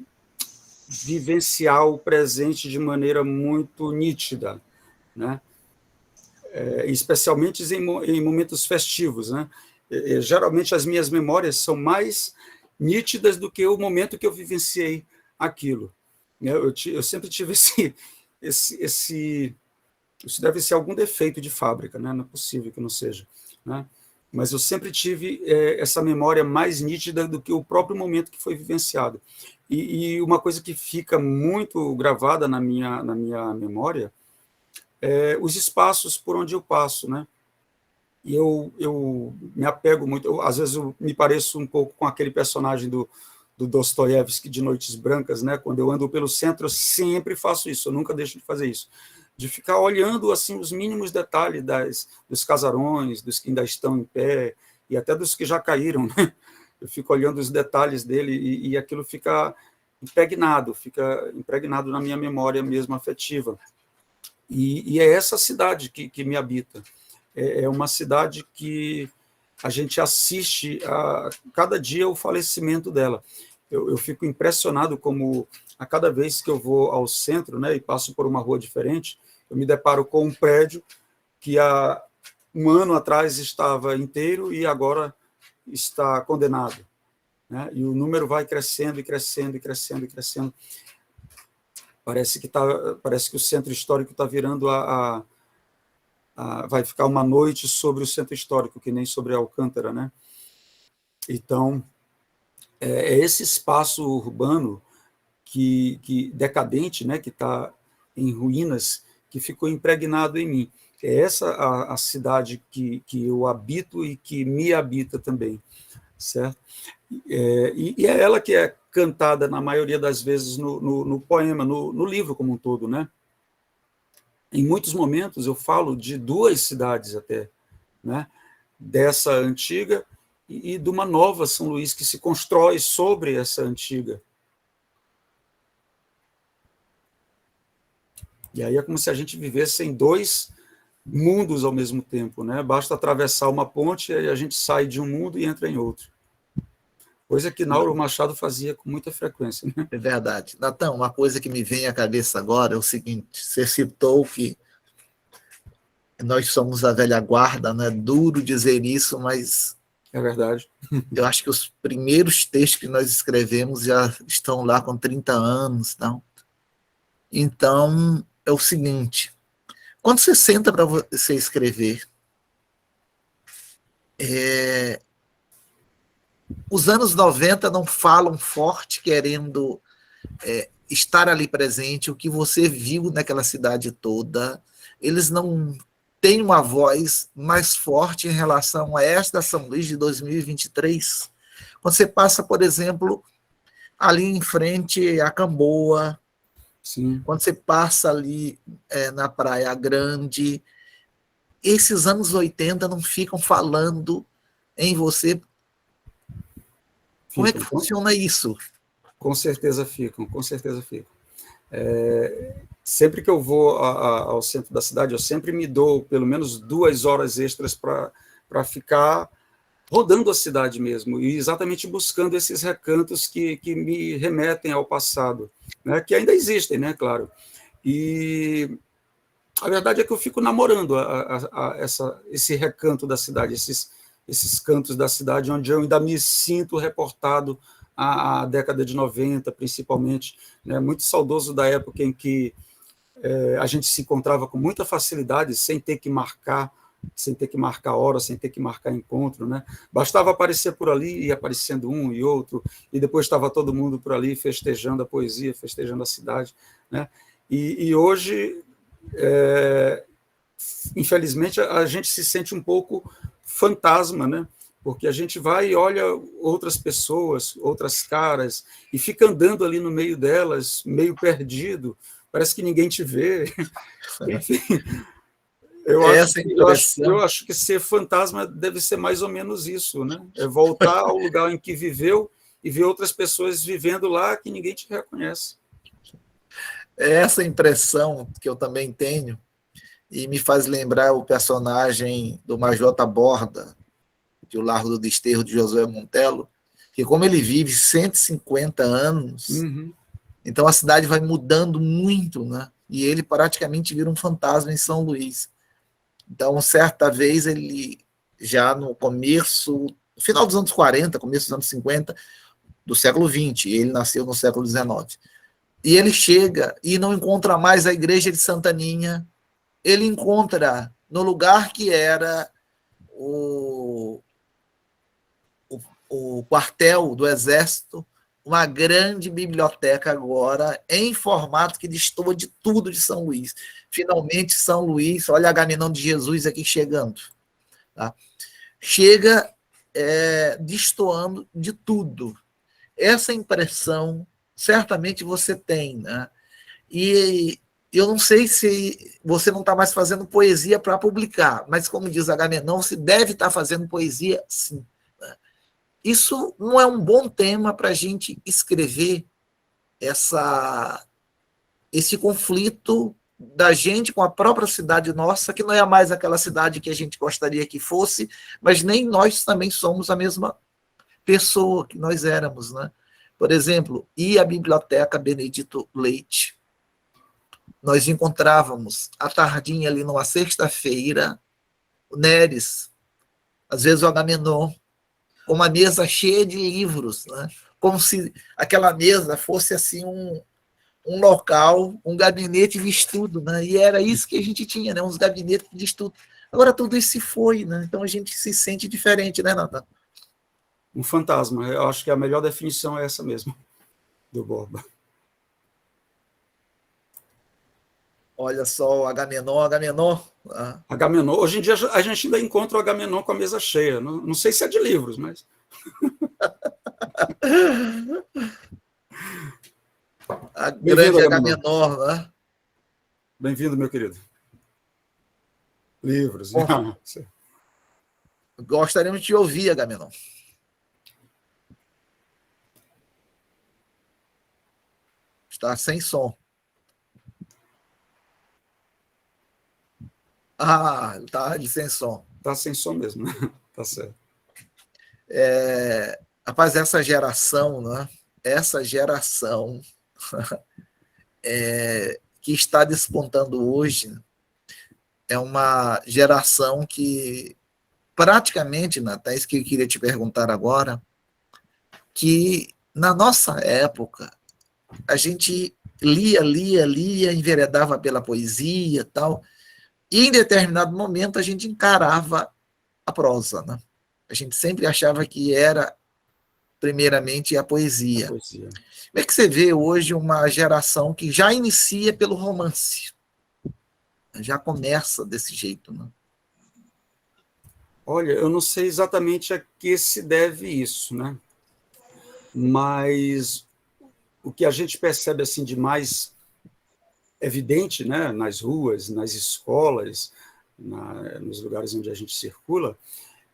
vivenciar o presente de maneira muito nítida, né? Especialmente em momentos festivos, né? Geralmente as minhas memórias são mais nítidas do que o momento que eu vivenciei aquilo. Eu sempre tive isso deve ser algum defeito de fábrica, né? Não é possível que não seja, né? Mas eu sempre tive essa memória mais nítida do que o próprio momento que foi vivenciado. E uma coisa que fica muito gravada na minha memória é os espaços por onde eu passo, né? E eu me apego muito, às vezes eu me pareço um pouco com aquele personagem do Dostoiévski de Noites Brancas, né? Quando eu ando pelo centro, eu sempre faço isso, eu nunca deixo de fazer isso, de ficar olhando assim os mínimos detalhes dos casarões, dos que ainda estão em pé, e até dos que já caíram, né? Eu fico olhando os detalhes dele e aquilo fica impregnado na minha memória mesmo afetiva. E é essa cidade que me habita. É uma cidade que a gente assiste a cada dia o falecimento dela. Eu fico impressionado como, a cada vez que eu vou ao centro, né, e passo por uma rua diferente, eu me deparo com um prédio que há um ano atrás estava inteiro e agora está condenado, né? E o número vai crescendo e crescendo e crescendo e crescendo. Parece que o centro histórico está virando vai ficar uma noite sobre o centro histórico, que nem sobre Alcântara, né? Então, é esse espaço urbano que decadente, né, que está em ruínas, que ficou impregnado em mim. É essa a cidade que eu habito e que me habita também, certo? E é ela que é cantada, na maioria das vezes, no poema, no livro como um todo, né? Em muitos momentos eu falo de duas cidades até, né? Dessa antiga e de uma nova São Luís que se constrói sobre essa antiga. E aí é como se a gente vivesse em dois mundos ao mesmo tempo, né? Basta atravessar uma ponte e a gente sai de um mundo e entra em outro. Coisa que Nauro Machado fazia com muita frequência, né? É verdade. Natan, uma coisa que me vem à cabeça agora é o seguinte: você citou que nós somos a velha guarda, né? Duro dizer isso, mas É verdade. Eu acho que os primeiros textos que nós escrevemos já estão lá com 30 anos. Não? Então, é o seguinte, quando você senta para você escrever, os anos 90 não falam forte querendo estar ali presente, o que você viu naquela cidade toda, eles não têm uma voz mais forte em relação a esta São Luís de 2023. Quando você passa, por exemplo, ali em frente a Camboa, Sim. quando você passa ali na Praia Grande, esses anos 80 não ficam falando em você. Como é que funciona isso? Com certeza ficam, com certeza ficam. Sempre que eu vou ao centro da cidade, eu sempre me dou pelo menos 2 horas extras para ficar rodando a cidade mesmo, e exatamente buscando esses recantos que me remetem ao passado, né, que ainda existem, né, claro. E a verdade é que eu fico namorando esse recanto da cidade, esses cantos da cidade onde eu ainda me sinto reportado à década de 90, principalmente, né, muito saudoso da época em que a gente se encontrava com muita facilidade, sem ter que marcar hora, sem ter que marcar encontro, né? Bastava aparecer por ali, e aparecendo um e outro, e depois estava todo mundo por ali festejando a poesia, festejando a cidade, né? E hoje, infelizmente, a gente se sente um pouco fantasma, né? Porque a gente vai e olha outras pessoas, outras caras, e fica andando ali no meio delas, meio perdido, parece que ninguém te vê. Enfim, eu acho que ser fantasma deve ser mais ou menos isso, né? É voltar ao lugar em que viveu e ver outras pessoas vivendo lá que ninguém te reconhece. É essa impressão que eu também tenho, e me faz lembrar o personagem do Major Taborda, de O Largo do Desterro, de Josué Montello, que como ele vive 150 anos, então a cidade vai mudando muito, né? E ele praticamente vira um fantasma em São Luís. Então, certa vez, ele já no começo, no final dos anos 40, começo dos anos 50, do século XX, ele nasceu no século XIX, e ele chega e não encontra mais a igreja de Santaninha, ele encontra no lugar que era o quartel do Exército, uma grande biblioteca agora, em formato que destoa de tudo de São Luís. Finalmente, São Luís, olha a Agamenon de Jesus aqui chegando. Tá? Chega destoando de tudo. Essa impressão, certamente você tem. Né? E eu não sei se você não está mais fazendo poesia para publicar, mas, como diz Agamenon, você deve estar fazendo poesia, sim. Isso não é um bom tema para a gente escrever esse conflito da gente com a própria cidade nossa, que não é mais aquela cidade que a gente gostaria que fosse, mas nem nós também somos a mesma pessoa que nós éramos. Né? Por exemplo, e a Biblioteca Benedito Leite. Nós encontrávamos à tardinha ali numa sexta-feira, o Neres, às vezes o Agamenon, com uma mesa cheia de livros, né? Como se aquela mesa fosse assim um local, um gabinete de estudo, né? E era isso que a gente tinha, né? Uns gabinetes de estudo. Agora tudo isso se foi, né? Então a gente se sente diferente, né, Nathan? Um fantasma. Eu acho que a melhor definição é essa mesmo, do Borba. Olha só o Agamenon. Agamenon. Hoje em dia a gente ainda encontra o Agamenon com a mesa cheia. Não sei se é de livros, mas... A grande Agamenon, né? Bem-vindo, meu querido. Livros. Bom, gostaríamos de te ouvir, Agamenon. Está sem som. Está sem som. Está sem som mesmo, né? Tá certo. Rapaz, essa geração, né? Essa geração que está despontando hoje é uma geração que praticamente, Natan, isso que eu queria te perguntar agora, que na nossa época, a gente lia, enveredava pela poesia e tal, e em determinado momento a gente encarava a prosa, né? A gente sempre achava que era, primeiramente, a poesia. Como é que você vê hoje uma geração que já inicia pelo romance? Já começa desse jeito, né? Olha, eu não sei exatamente a que se deve isso, né? Mas o que a gente percebe assim de mais evidente, né, nas ruas, nas escolas, nos lugares onde a gente circula,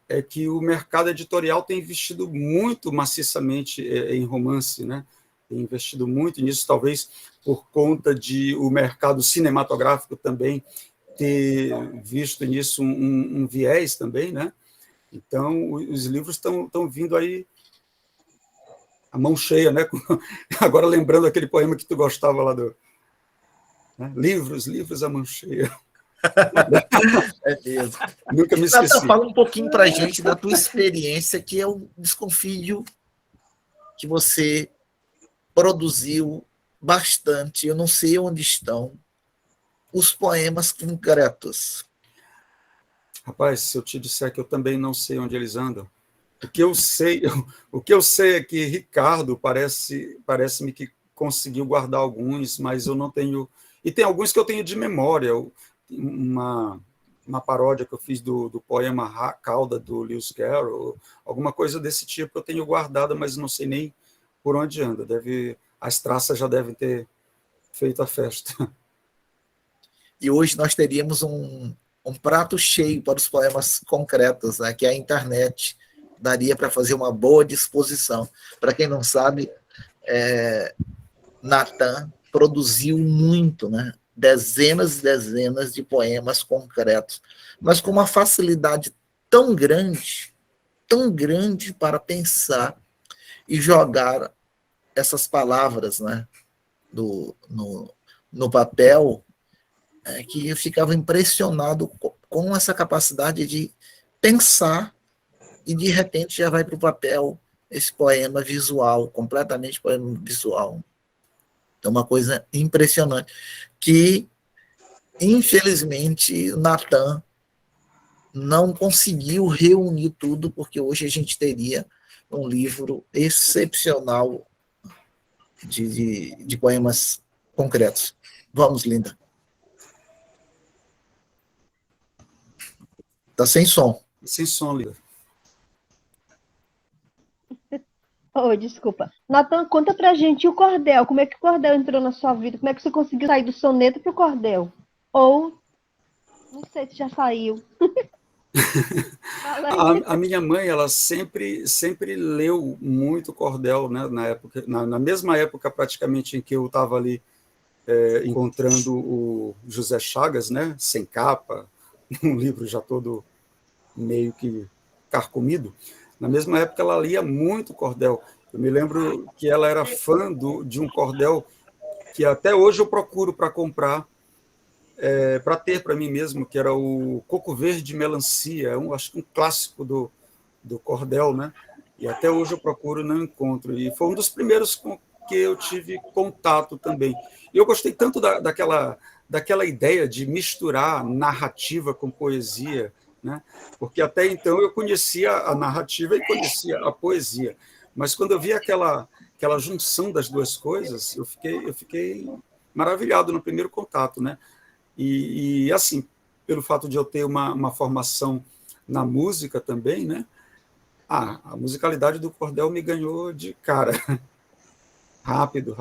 é que o mercado editorial tem investido muito maciçamente em romance, né? Tem investido muito nisso, talvez por conta de o mercado cinematográfico também ter visto nisso um viés também, né? Então, os livros estão vindo aí a mão cheia, né? Agora lembrando aquele poema que tu gostava lá do... Né? Livros a mão cheia. É mesmo. Nunca me esqueci. Natan, fala um pouquinho para a gente da tua experiência, que eu desconfio que você produziu bastante. Eu não sei onde estão os poemas concretos. Rapaz, se eu te disser que eu também não sei onde eles andam, o que eu sei é que Ricardo parece-me que conseguiu guardar alguns, mas eu não tenho... E tem alguns que eu tenho de memória. Uma paródia que eu fiz do poema Cauda, do Lewis Carroll, alguma coisa desse tipo eu tenho guardada, mas não sei nem por onde anda. As traças já devem ter feito a festa. E hoje nós teríamos um prato cheio para os poemas concretos, né, que a internet daria para fazer uma boa disposição. Para quem não sabe, Natan produziu muito, né? Dezenas e dezenas de poemas concretos, mas com uma facilidade tão grande para pensar e jogar essas palavras, né, no papel, que eu ficava impressionado com essa capacidade de pensar e, de repente, já vai para o papel esse poema visual, completamente poema visual. É uma coisa impressionante, que, infelizmente, Natan não conseguiu reunir tudo, porque hoje a gente teria um livro excepcional de poemas concretos. Vamos, Linda. Está sem som. Sem som, Linda. Oh, desculpa. Natan, conta pra gente o cordel. Como é que o cordel entrou na sua vida? Como é que você conseguiu sair do soneto pro cordel? Ou, não sei se já saiu. A minha mãe, ela sempre leu muito cordel, né? Na mesma época, praticamente, em que eu estava ali encontrando o José Chagas, né? Sem capa, um livro já todo meio que carcomido. Na mesma época, ela lia muito cordel. Eu me lembro que ela era fã de um cordel que até hoje eu procuro para comprar, para ter para mim mesmo, que era o Coco Verde Melancia, acho que um clássico do cordel, né? E até hoje eu procuro e não encontro. E foi um dos primeiros com que eu tive contato também. E eu gostei tanto daquela ideia de misturar narrativa com poesia, né? Porque até então eu conhecia a narrativa e conhecia a poesia, mas quando eu vi aquela junção das duas coisas, eu fiquei maravilhado no primeiro contato, né? E assim, pelo fato de eu ter uma formação na música também, né? A musicalidade do cordel me ganhou de cara, rápido.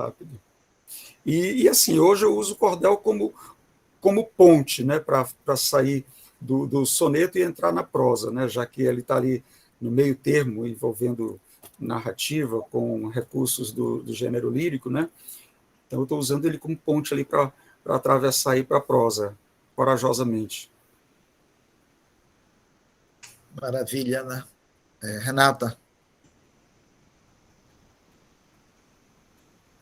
E assim, hoje eu uso o cordel como ponte, né? Para sair do soneto e entrar na prosa, né? Já que ele está ali no meio termo, envolvendo narrativa com recursos do gênero lírico, né? Então eu estou usando ele como ponte ali para atravessar e para a prosa, corajosamente. Maravilha, né? Renata.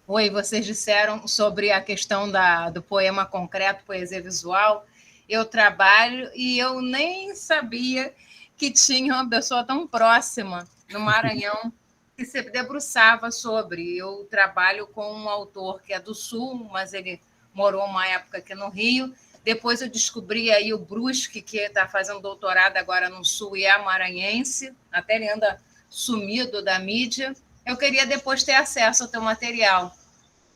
Oi, vocês disseram sobre a questão do poema concreto, poesia visual. Eu trabalho e eu nem sabia que tinha uma pessoa tão próxima no Maranhão que se debruçava sobre. Eu trabalho com um autor que é do Sul, mas ele morou uma época aqui no Rio. Depois eu descobri aí o Brusque, que está fazendo doutorado agora no Sul e é maranhense, até ele anda sumido da mídia. Eu queria depois ter acesso ao teu material,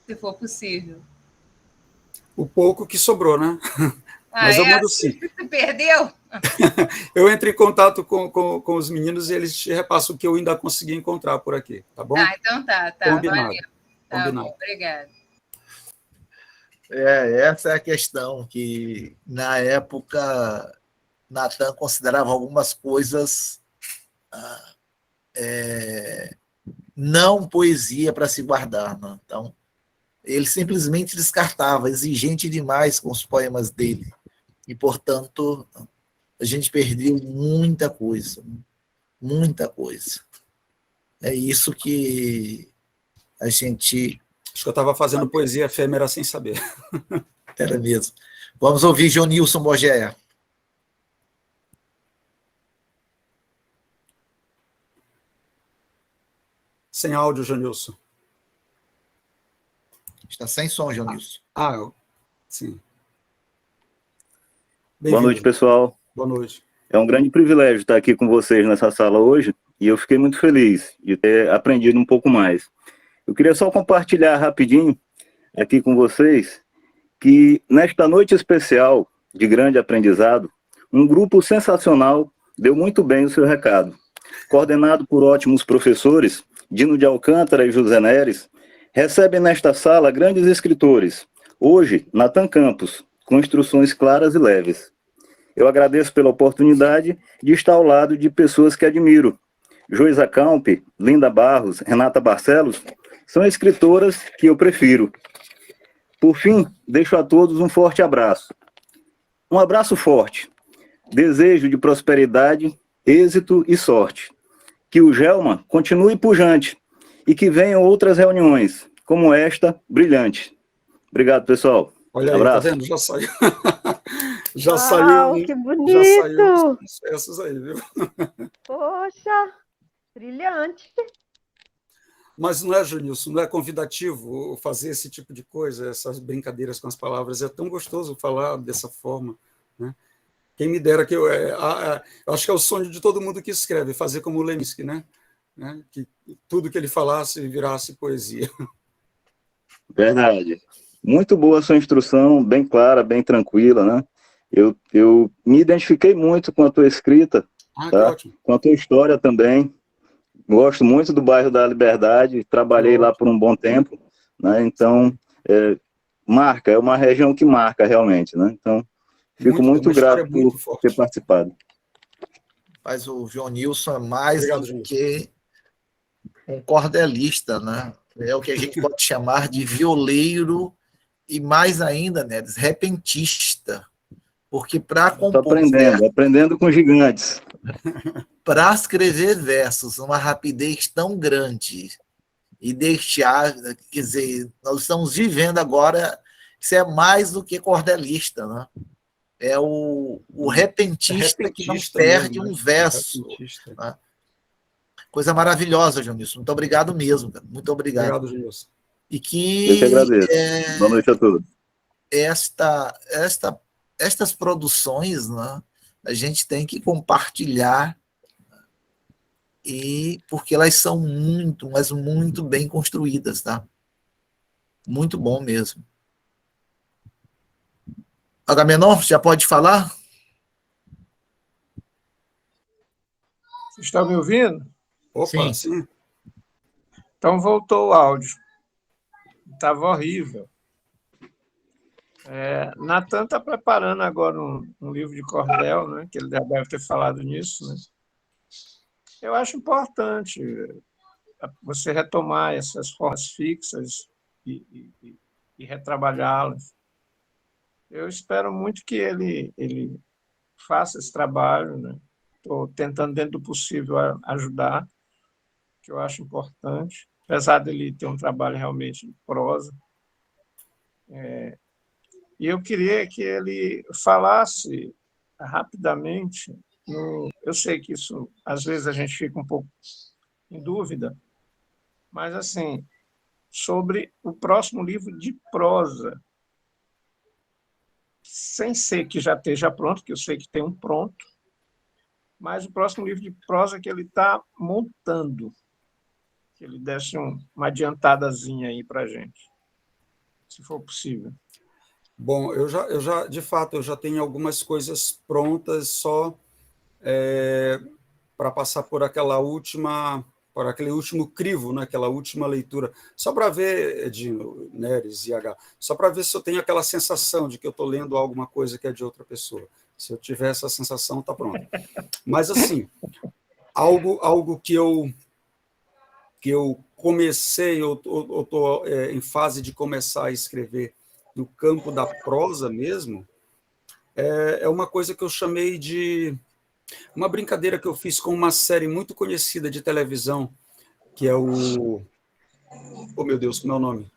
se for possível. O pouco que sobrou, né? Mas eu mando sim. Você perdeu? Eu entro em contato com os meninos e eles te repassam o que eu ainda consegui encontrar por aqui, tá bom? Então tá. Combinado. Valeu. Tá Combinado. bom, obrigada. Essa é a questão, que na época Natan considerava algumas coisas não poesia para se guardar. Né? Então, ele simplesmente descartava, exigente demais com os poemas dele. E, portanto, a gente perdeu muita coisa. Muita coisa. É isso que a gente... Acho que eu estava fazendo poesia efêmera sem saber. Era mesmo. Vamos ouvir Jonilson Bogéia. Sem áudio, Jonilson. Está sem som, Jonilson. Sim. Boa noite, pessoal. Boa noite. É um grande privilégio estar aqui com vocês nessa sala hoje, e eu fiquei muito feliz de ter aprendido um pouco mais. Eu queria só compartilhar rapidinho aqui com vocês que, nesta noite especial de grande aprendizado, um grupo sensacional deu muito bem o seu recado. Coordenado por ótimos professores, Dino de Alcântara e José Neres, recebem nesta sala grandes escritores. Hoje, Natan Campos, com instruções claras e leves. Eu agradeço pela oportunidade de estar ao lado de pessoas que admiro. Joisa Campi, Linda Barros, Renata Barcelos, são escritoras que eu prefiro. Por fim, deixo a todos um forte abraço. Um abraço forte. Desejo de prosperidade, êxito e sorte. Que o Gelma continue pujante e que venham outras reuniões, como esta, brilhante. Obrigado, pessoal. Olha aí, abraço. tá vendo? Já saiu. Que bonito! Já saiu os sucessos aí, viu? Poxa, brilhante. Mas não é, Junilson, não é convidativo fazer esse tipo de coisa, essas brincadeiras com as palavras. É tão gostoso falar dessa forma, né? Quem me dera que eu acho que é o sonho de todo mundo que escreve, fazer como o Leminski, né? Que tudo que ele falasse virasse poesia. Verdade. Muito boa a sua instrução, bem clara, bem tranquila, né? Eu me identifiquei muito com a tua escrita, tá? Com a tua história também. Gosto muito do bairro da Liberdade, trabalhei lá por um bom tempo, né? Então, marca, é uma região que marca realmente, né? Então, fico muito grato por ter participado. Mas o Jonilson é mais do que um cordelista, né? É o que a gente pode chamar de violeiro e, mais ainda, né, repentista. Porque para compor... aprendendo com gigantes. Para escrever versos numa rapidez tão grande e deixar... Quer dizer, nós estamos vivendo agora... Isso é mais do que cordelista, né? É o repentista que não perde um verso. Né? Coisa maravilhosa, Jonilson. Muito obrigado mesmo. Cara. Muito obrigado. Obrigado, Jonilson. E que... Eu que agradeço. Boa noite a todos. Estas produções, né, a gente tem que compartilhar, porque elas são muito, mas muito bem construídas. Tá? Muito bom mesmo. Agamenon, já pode falar? Você está me ouvindo? Opa, sim. Então voltou o áudio. Estava horrível. Natan está preparando agora um livro de cordel, né, que ele deve ter falado nisso. Né? Eu acho importante você retomar essas formas fixas e retrabalhá-las. Eu espero muito que ele faça esse trabalho. Né? Estou tentando, dentro do possível, ajudar, que eu acho importante, apesar dele ter um trabalho realmente de prosa. E eu queria que ele falasse rapidamente eu sei que isso, às vezes, a gente fica um pouco em dúvida, mas, assim, sobre o próximo livro de prosa, sem ser que já esteja pronto, que eu sei que tem um pronto, mas o próximo livro de prosa que ele está montando, que ele desse uma adiantadazinha aí para a gente, se for possível. Bom, de fato, eu já tenho algumas coisas prontas só para passar por aquele último crivo, né, aquela última leitura, só para ver, Edino, Neres e H, só para ver se eu tenho aquela sensação de que eu estou lendo alguma coisa que é de outra pessoa. Se eu tiver essa sensação, está pronto. Mas, assim, algo que eu comecei, eu estou em fase de começar a escrever no campo da prosa mesmo, é uma coisa que eu chamei de uma brincadeira que eu fiz com uma série muito conhecida de televisão, que é o... Oh, meu Deus, como é o nome?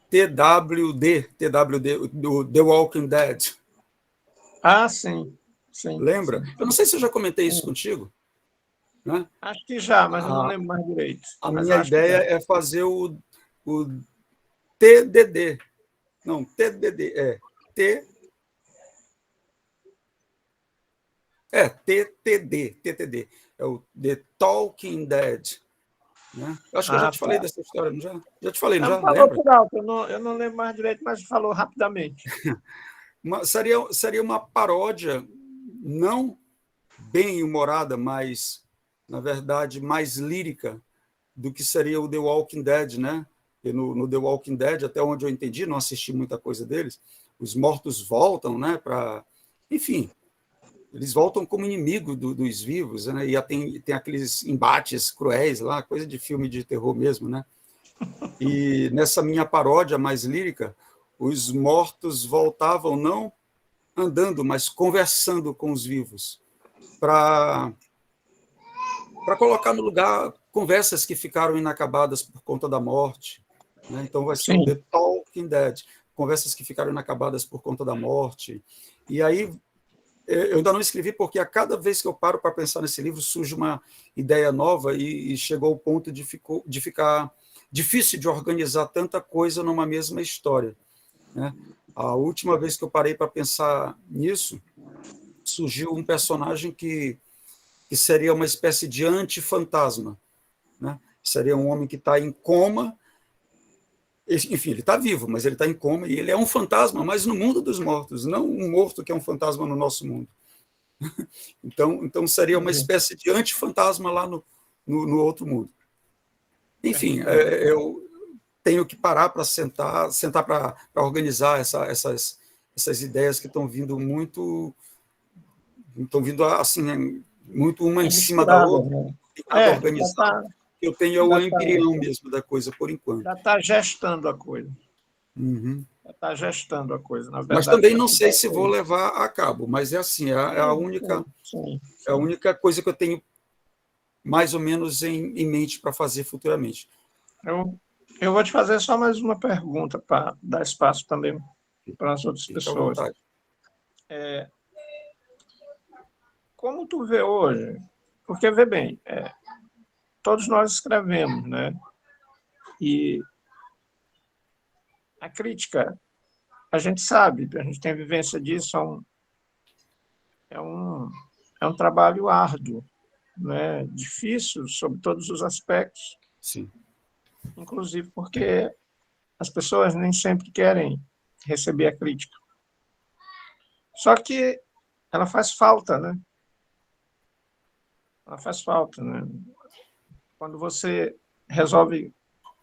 TWD, do The Walking Dead. Ah, sim. Sim. Lembra? Sim. Eu não sei se eu já comentei isso contigo. Né? Acho que já, mas eu não lembro mais direito. A Mas minha ideia é fazer o TDD. Não, TDD. TTD. É o The Talking Dead. Né? Eu acho que eu já te falei dessa história, não já? Já te falei, não já? Falou Lembra? por alto, eu não lembro mais direito, mas falou rapidamente. Seria uma paródia, não bem humorada, mas, na verdade, mais lírica do que seria o The Walking Dead, né? E no The Walking Dead, até onde eu entendi, não assisti muita coisa deles, os mortos voltam, né? Enfim, eles voltam como inimigo dos vivos, né? E tem aqueles embates cruéis lá, coisa de filme de terror mesmo, né? E nessa minha paródia mais lírica, os mortos voltavam não andando, mas conversando com os vivos, para colocar no lugar conversas que ficaram inacabadas por conta da morte. Né? Então vai ser o The Talking Dead, conversas que ficaram inacabadas por conta da morte. E aí eu ainda não escrevi, porque a cada vez que eu paro para pensar nesse livro, surge uma ideia nova e chegou ao ponto de ficar difícil de organizar tanta coisa numa mesma história. Né? A última vez que eu parei para pensar nisso, surgiu um personagem que seria uma espécie de anti-fantasma. Né? Seria um homem que está em coma, enfim, ele está vivo, mas ele está em coma, e ele é um fantasma, mas no mundo dos mortos, não um morto que é um fantasma no nosso mundo. Então seria uma espécie de anti-fantasma lá no outro mundo. Enfim, eu tenho que parar para sentar para organizar essas ideias que estão vindo assim, muito uma em cima da outra, né? Organizar. Eu tenho o embrião mesmo da coisa, por enquanto. Já está gestando a coisa. Uhum. Já está gestando a coisa, na verdade. Mas também não sei se vou levar a cabo, mas é assim, é a única coisa que eu tenho mais ou menos em mente para fazer futuramente. Eu vou te fazer só mais uma pergunta para dar espaço também para as outras pessoas. Como tu vê hoje? Porque, vê bem, todos nós escrevemos, né? E a crítica, a gente sabe, a gente tem vivência disso, é um trabalho árduo, né? Difícil sobre todos os aspectos. Sim. Inclusive porque as pessoas nem sempre querem receber a crítica. Só que ela faz falta, né? Ela faz falta, né? Quando você resolve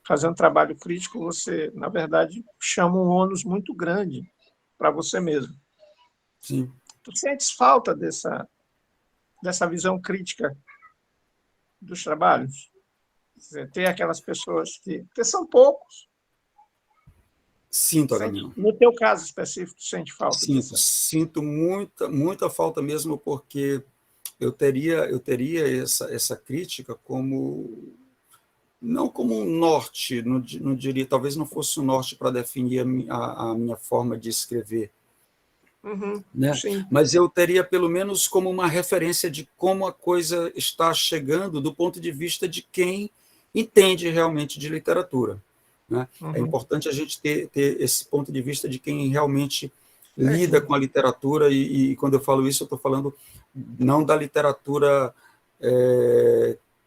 fazer um trabalho crítico, você, na verdade, chama um ônus muito grande para você mesmo. Sim. Tu sentes falta dessa visão crítica dos trabalhos? Ter aquelas pessoas que são poucos. Sinto, Agamemnon. No teu caso específico, tu sente falta? Sinto muita falta mesmo, porque eu teria essa crítica não como um norte, não diria, talvez não fosse um norte para definir a minha forma de escrever, né? Sim. Mas eu teria pelo menos como uma referência de como a coisa está chegando do ponto de vista de quem entende realmente de literatura, né? É importante a gente ter esse ponto de vista de quem realmente lida com a literatura, e quando eu falo isso, eu estou falando não da literatura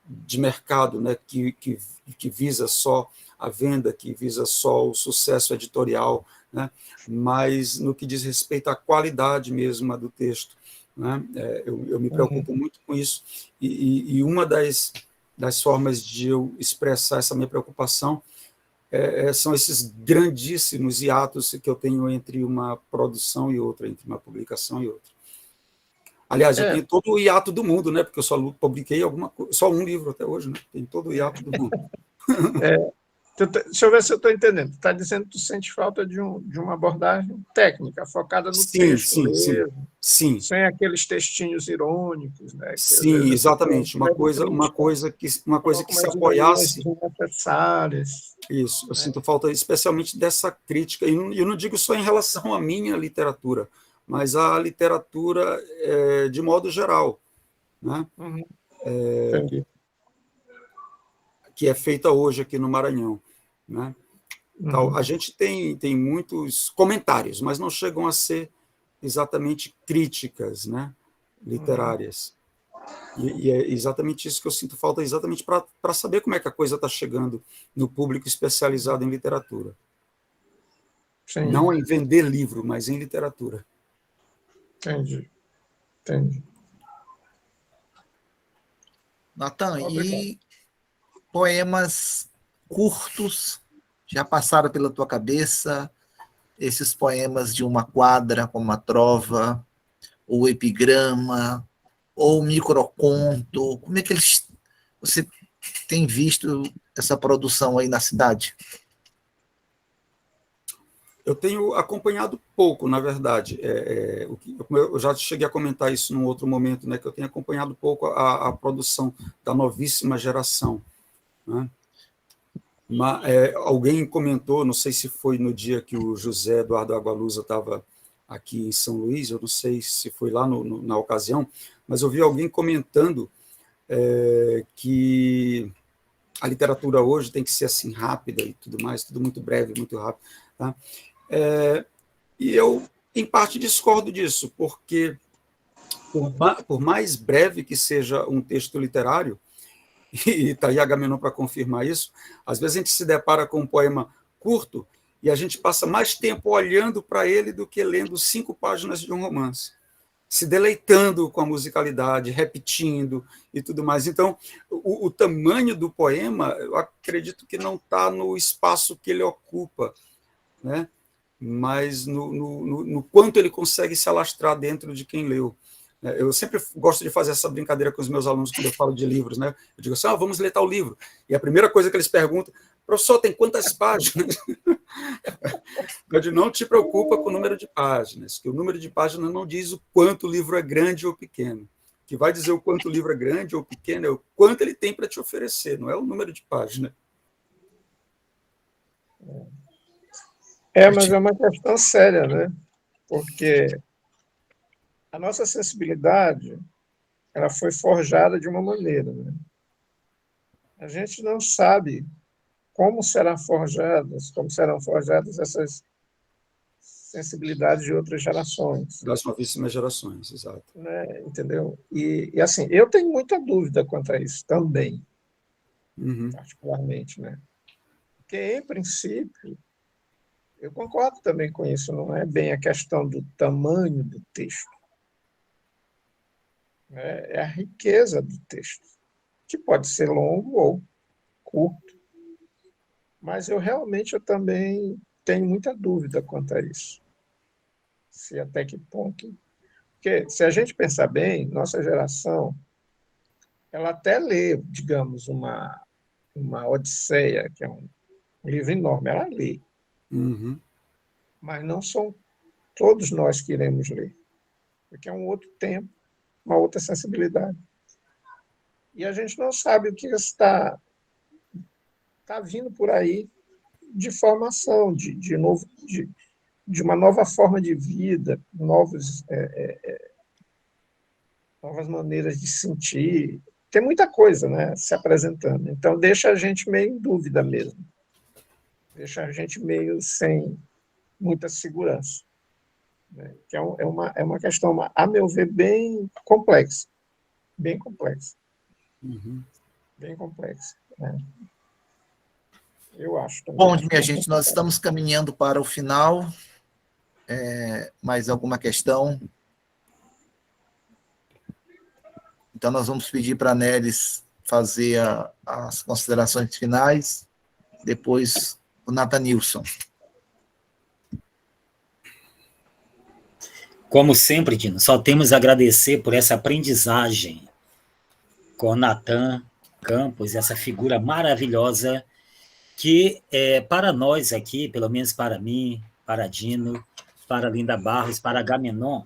de mercado, né, que visa só a venda, que visa só o sucesso editorial, né, mas no que diz respeito à qualidade mesma do texto, né, eu me preocupo muito com isso, e uma das formas de eu expressar essa minha preocupação são esses grandíssimos hiatos que eu tenho entre uma produção e outra, entre uma publicação e outra. Aliás, eu tenho todo o hiato do mundo, né? Porque eu só publiquei só um livro até hoje, né? Tem todo o hiato do mundo. Deixa eu ver se eu estou entendendo. Tu está dizendo que tu sente falta de uma abordagem técnica, focada no texto mesmo, sem aqueles textinhos irônicos, né? Que sim, vezes, exatamente. Uma coisa que se apoiasse. Necessárias. Isso, eu sinto falta especialmente dessa crítica, e eu não digo só em relação à minha literatura, mas à literatura de modo geral, né? Que é feita hoje aqui no Maranhão, né? Então, a gente tem muitos comentários, mas não chegam a ser exatamente críticas, né, literárias. E é exatamente isso que eu sinto falta, exatamente para saber como é que a coisa está chegando no público especializado em literatura. Sim. Não em vender livro, mas em literatura. Entendi. Natan, e poemas curtos já passaram pela tua cabeça? Esses poemas de uma quadra, como a trova, ou epigrama, ou microconto, como é que você tem visto essa produção aí na cidade? Eu tenho acompanhado pouco, na verdade. Eu já cheguei a comentar isso num outro momento, né, que eu tenho acompanhado pouco a produção da novíssima geração, né? Alguém comentou, não sei se foi no dia que o José Eduardo Agualusa estava aqui em São Luís, eu não sei se foi lá na ocasião, mas eu vi alguém comentando que a literatura hoje tem que ser assim rápida e tudo mais, tudo muito breve, muito rápido, tá? E eu, em parte, discordo disso, porque por mais breve que seja um texto literário, e está aí Agamenon para confirmar isso, às vezes a gente se depara com um poema curto e a gente passa mais tempo olhando para ele do que lendo 5 páginas de um romance, se deleitando com a musicalidade, repetindo e tudo mais. Então, o tamanho do poema, eu acredito que não está no espaço que ele ocupa, né? Mas no quanto ele consegue se alastrar dentro de quem leu. Eu sempre gosto de fazer essa brincadeira com os meus alunos quando eu falo de livros, né? Eu digo assim, vamos ler tal livro. E a primeira coisa que eles perguntam, professor, tem quantas páginas? Eu digo, não te preocupa com o número de páginas, que o número de páginas não diz o quanto o livro é grande ou pequeno. O que vai dizer o quanto o livro é grande ou pequeno é o quanto ele tem para te oferecer, não é o número de páginas. Mas é uma questão séria, né? Porque a nossa sensibilidade ela foi forjada de uma maneira, né? A gente não sabe como serão forjadas essas sensibilidades de outras gerações. Das novíssimas gerações, exato. Né? Entendeu? E assim, eu tenho muita dúvida quanto a isso também, particularmente, né? Porque, em princípio, eu concordo também com isso, não é bem a questão do tamanho do texto, é a riqueza do texto, que pode ser longo ou curto, mas eu também tenho muita dúvida quanto a isso. Se até que ponto... Porque, se a gente pensar bem, nossa geração, ela até lê, digamos, uma Odisseia, que é um livro enorme, ela lê. Mas não são todos nós que iremos ler, porque é um outro tempo, uma outra sensibilidade. E a gente não sabe o que está vindo por aí de formação, de de uma nova forma de vida, novas maneiras de sentir. Tem muita coisa, né, se apresentando. Então, deixa a gente meio em dúvida mesmo. Deixa a gente meio sem muita segurança. Né? Que é uma questão, a meu ver, bem complexa. Bem complexa. Uhum. Bem complexa. Né? Eu acho também. Bom, minha gente, nós estamos caminhando para o final. Mais alguma questão? Então, nós vamos pedir para a Nelis fazer as considerações finais, depois o Nathanilson. Como sempre, Dino, só temos a agradecer por essa aprendizagem com Natan Campos, essa figura maravilhosa que, para nós aqui, pelo menos para mim, para Dino, para Linda Barros, para Agamenon,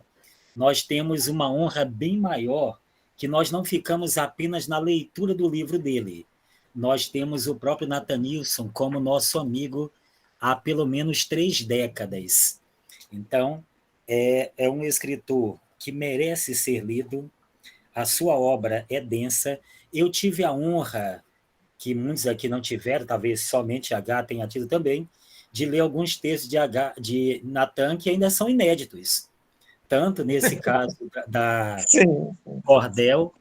nós temos uma honra bem maior, que nós não ficamos apenas na leitura do livro dele. Nós temos o próprio Nathanilson como nosso amigo há pelo menos 3 décadas. Então, é um escritor que merece ser lido, a sua obra é densa. Eu tive a honra, que muitos aqui não tiveram, talvez somente H tenha tido também, de ler alguns textos de Natan que ainda são inéditos, tanto nesse caso da Cordel,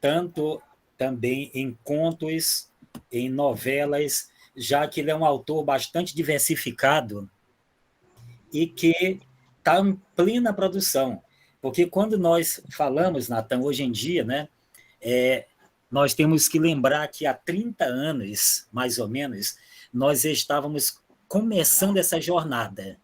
tanto também em contos, em novelas, já que ele é um autor bastante diversificado e que está em plena produção. Porque quando nós falamos, Natan, hoje em dia, né, nós temos que lembrar que há 30 anos, mais ou menos, nós estávamos começando essa jornada.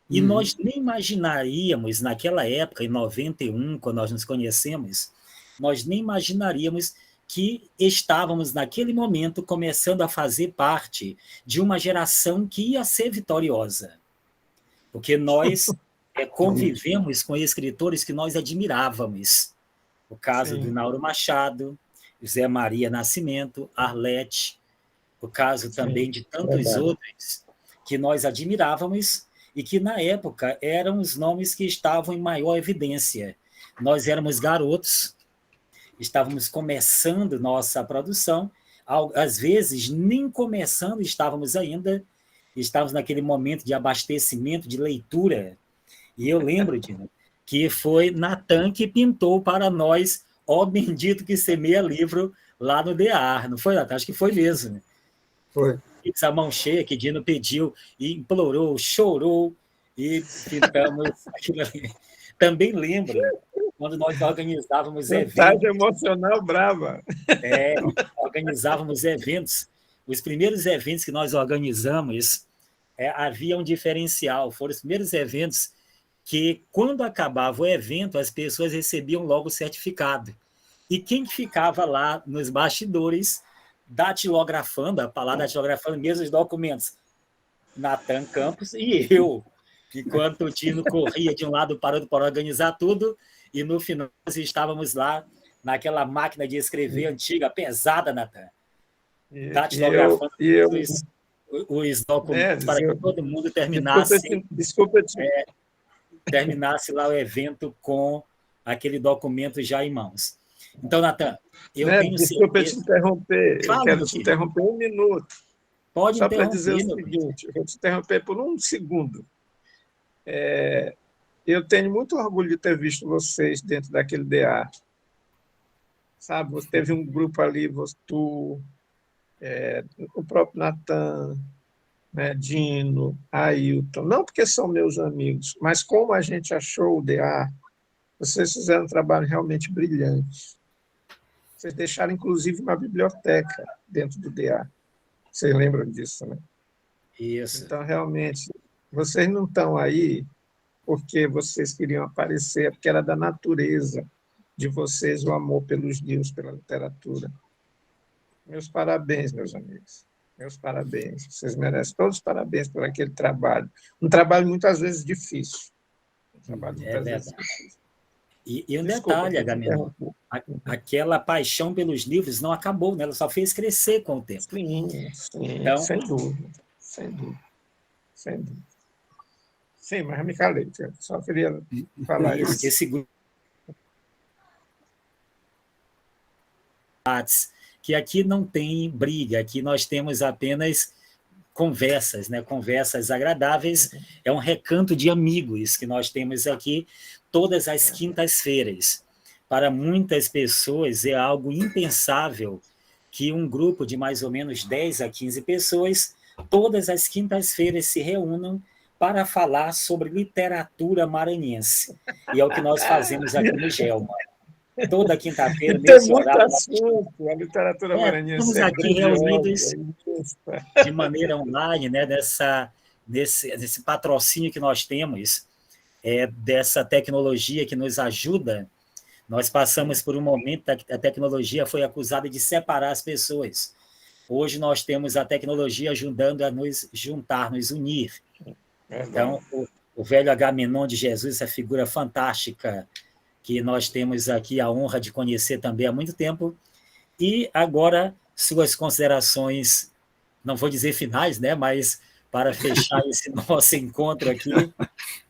E nós nem imaginaríamos, naquela época, em 91, quando nós nos conhecemos, nós nem imaginaríamos que estávamos, naquele momento, começando a fazer parte de uma geração que ia ser vitoriosa. Porque nós convivemos com escritores que nós admirávamos. O caso do Nauro Machado, José Maria Nascimento, Arlete, o caso também de tantos outros que nós admirávamos e que, na época, eram os nomes que estavam em maior evidência. Nós éramos garotos, estávamos começando nossa produção, às vezes nem começando estávamos ainda, estávamos naquele momento de abastecimento, de leitura. E eu lembro, Dino, que foi Natan que pintou para nós Ó Bendito que Semeia Livro lá no DEAR, não foi, Natan? Acho que foi mesmo. Foi. A mão cheia que Dino pediu e implorou, chorou e pintamos aquilo ali. Também lembro quando nós organizávamos eventos. Emocional brava. Organizávamos eventos. Os primeiros eventos que nós organizamos, havia um diferencial. Foram os primeiros eventos que, quando acabava o evento, as pessoas recebiam logo o certificado. E quem ficava lá nos bastidores, datilografando, a palavra datilografando mesmo os documentos? Natan Campos e eu. Enquanto o Dino corria de um lado para outro para organizar tudo, e no final nós estávamos lá naquela máquina de escrever antiga, pesada, Natan. Datilografando os documentos para que todo mundo terminasse. Terminasse lá o evento com aquele documento já em mãos. Então, Natan, eu tenho desculpa certeza... te interromper, Fala, eu quero te interromper 1 minuto. Pode só para interromper. Dizer o seguinte, eu vou te interromper por 1 segundo. Eu tenho muito orgulho de ter visto vocês dentro daquele DA. Sabe, você teve um grupo ali, tu, o próprio Natan, né, Dino, Ailton, não porque são meus amigos, mas como a gente achou o DA, vocês fizeram um trabalho realmente brilhante. Vocês deixaram, inclusive, uma biblioteca dentro do DA. Vocês lembram disso, né? Isso. Então, realmente, vocês não estão aí porque vocês queriam aparecer, porque era da natureza de vocês o amor pelos livros, pela literatura. Meus parabéns, meus amigos. Meus parabéns. Vocês merecem todos os parabéns por aquele trabalho. Um trabalho, muitas vezes, difícil. Um trabalho, muitas vezes, difícil. E um detalhe, Agamenon, aquela paixão pelos livros não acabou, né? Ela só fez crescer com o tempo. Sim, então, sem dúvida. Sem dúvida. Sem dúvida. Sim, mas me calei. Eu só queria falar isso. Esse grupo que aqui não tem briga, aqui nós temos apenas conversas, né? Conversas agradáveis, é um recanto de amigos que nós temos aqui todas as quintas-feiras. Para muitas pessoas é algo impensável que um grupo de mais ou menos 10 a 15 pessoas, todas as quintas-feiras se reúnam para falar sobre literatura maranhense. E é o que nós fazemos aqui no Gelma. Toda quinta-feira, Tem nesse muito horário, assunto, a literatura maranhense estamos é aqui grandiosa, reunidos é imensa. de maneira online, né, desse patrocínio que nós temos, dessa tecnologia que nos ajuda. Nós passamos por um momento que a tecnologia foi acusada de separar as pessoas. Hoje nós temos a tecnologia ajudando a nos juntar, nos unir. Então, o velho Agamenon de Jesus, essa figura fantástica que nós temos aqui a honra de conhecer também há muito tempo. E agora, suas considerações, não vou dizer finais, né, mas para fechar esse nosso encontro aqui.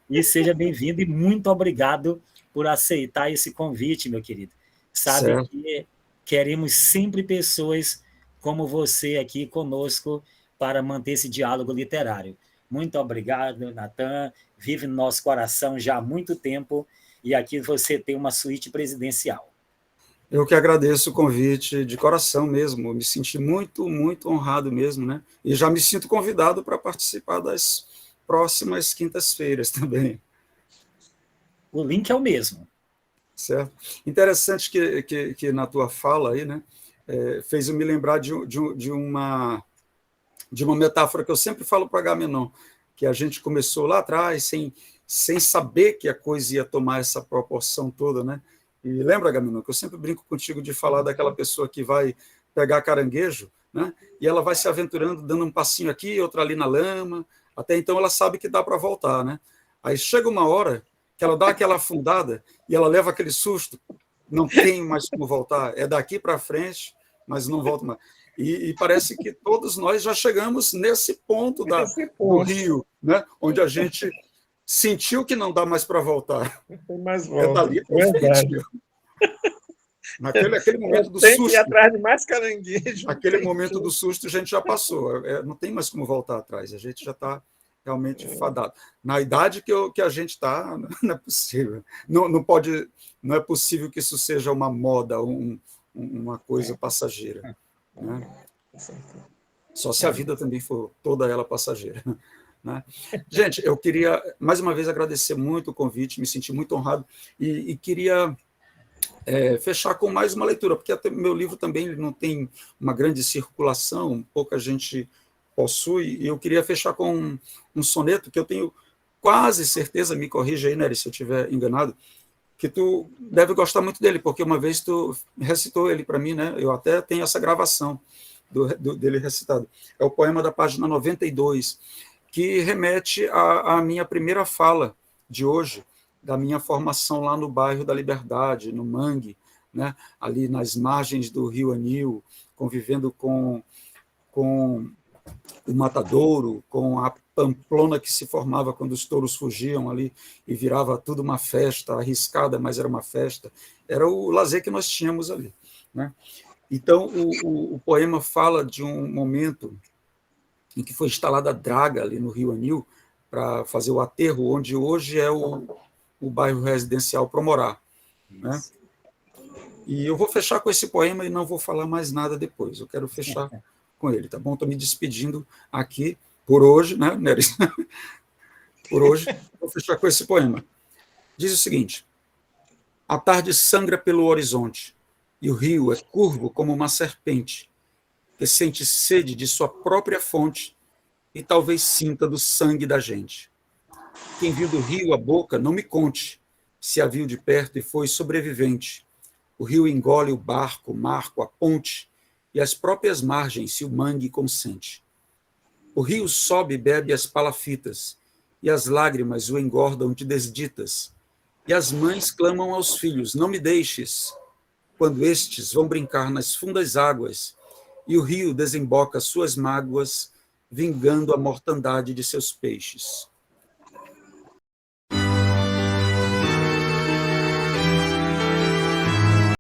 E seja bem-vindo e muito obrigado por aceitar esse convite, meu querido. Sabe Certo. que queremos sempre pessoas como você aqui conosco para manter esse diálogo literário. Muito obrigado, Natan. Vive no nosso coração já há muito tempo e aqui você tem uma suíte presidencial. Eu que agradeço o convite de coração mesmo, me senti muito, muito honrado mesmo, né? E já me sinto convidado para participar das próximas quintas-feiras também. O link é o mesmo. Certo? Interessante que na tua fala aí, né, fez eu me lembrar de uma metáfora que eu sempre falo para Agamenon, que a gente começou lá atrás sem saber que a coisa ia tomar essa proporção toda, né? E lembra, Agamenon, que eu sempre brinco contigo de falar daquela pessoa que vai pegar caranguejo, né? E ela vai se aventurando, dando um passinho aqui, outro ali na lama, até então ela sabe que dá para voltar, né? Aí chega uma hora que ela dá aquela afundada e ela leva aquele susto, não tem mais como voltar, é daqui para frente, mas não volta mais. E parece que todos nós já chegamos nesse ponto do rio, né? Onde a gente sentiu que não dá mais para voltar. Não tem mais É volta. dali para frente. Aquele momento do Tem susto. que ir atrás de mais caranguejo. Aquele momento do susto a gente já passou. Não tem mais como voltar atrás. A gente já está realmente fadado. Na idade que a gente está, não é possível. Não é possível que isso seja uma moda, uma coisa passageira. Né? Só se a vida também for toda ela passageira. Né? Gente, eu queria, mais uma vez, agradecer muito o convite, me senti muito honrado, e queria fechar com mais uma leitura, porque até meu livro também não tem uma grande circulação, pouca gente possui, e eu queria fechar com um soneto que eu tenho quase certeza, me corrija aí, Nery, se eu estiver enganado, que tu deve gostar muito dele, porque uma vez tu recitou ele para mim, né? Eu até tenho essa gravação dele recitado. É o poema da página 92, que remete à minha primeira fala de hoje, da minha formação lá no bairro da Liberdade, no Mangue, né? Ali nas margens do Rio Anil, convivendo com o matadouro, com a pamplona que se formava quando os touros fugiam ali e virava tudo uma festa, arriscada, mas era uma festa. Era o lazer que nós tínhamos ali. Né? Então, o poema fala de um momento em que foi instalada a draga ali no Rio Anil para fazer o aterro, onde hoje é o bairro residencial Promorá. Né? E eu vou fechar com esse poema e não vou falar mais nada depois. Eu quero fechar com ele, tá bom? Estou me despedindo aqui por hoje, né, Nery? Por hoje, vou fechar com esse poema. Diz o seguinte: a tarde sangra pelo horizonte, e o rio é curvo como uma serpente, que sente sede de sua própria fonte e talvez sinta do sangue da gente. Quem viu do rio a boca, não me conte, se a viu de perto e foi sobrevivente. O rio engole o barco, o marco, a ponte, e as próprias margens, se o mangue consente. O rio sobe e bebe as palafitas, e as lágrimas o engordam de desditas, e as mães clamam aos filhos, não me deixes, quando estes vão brincar nas fundas águas, e o rio desemboca suas mágoas, vingando a mortandade de seus peixes.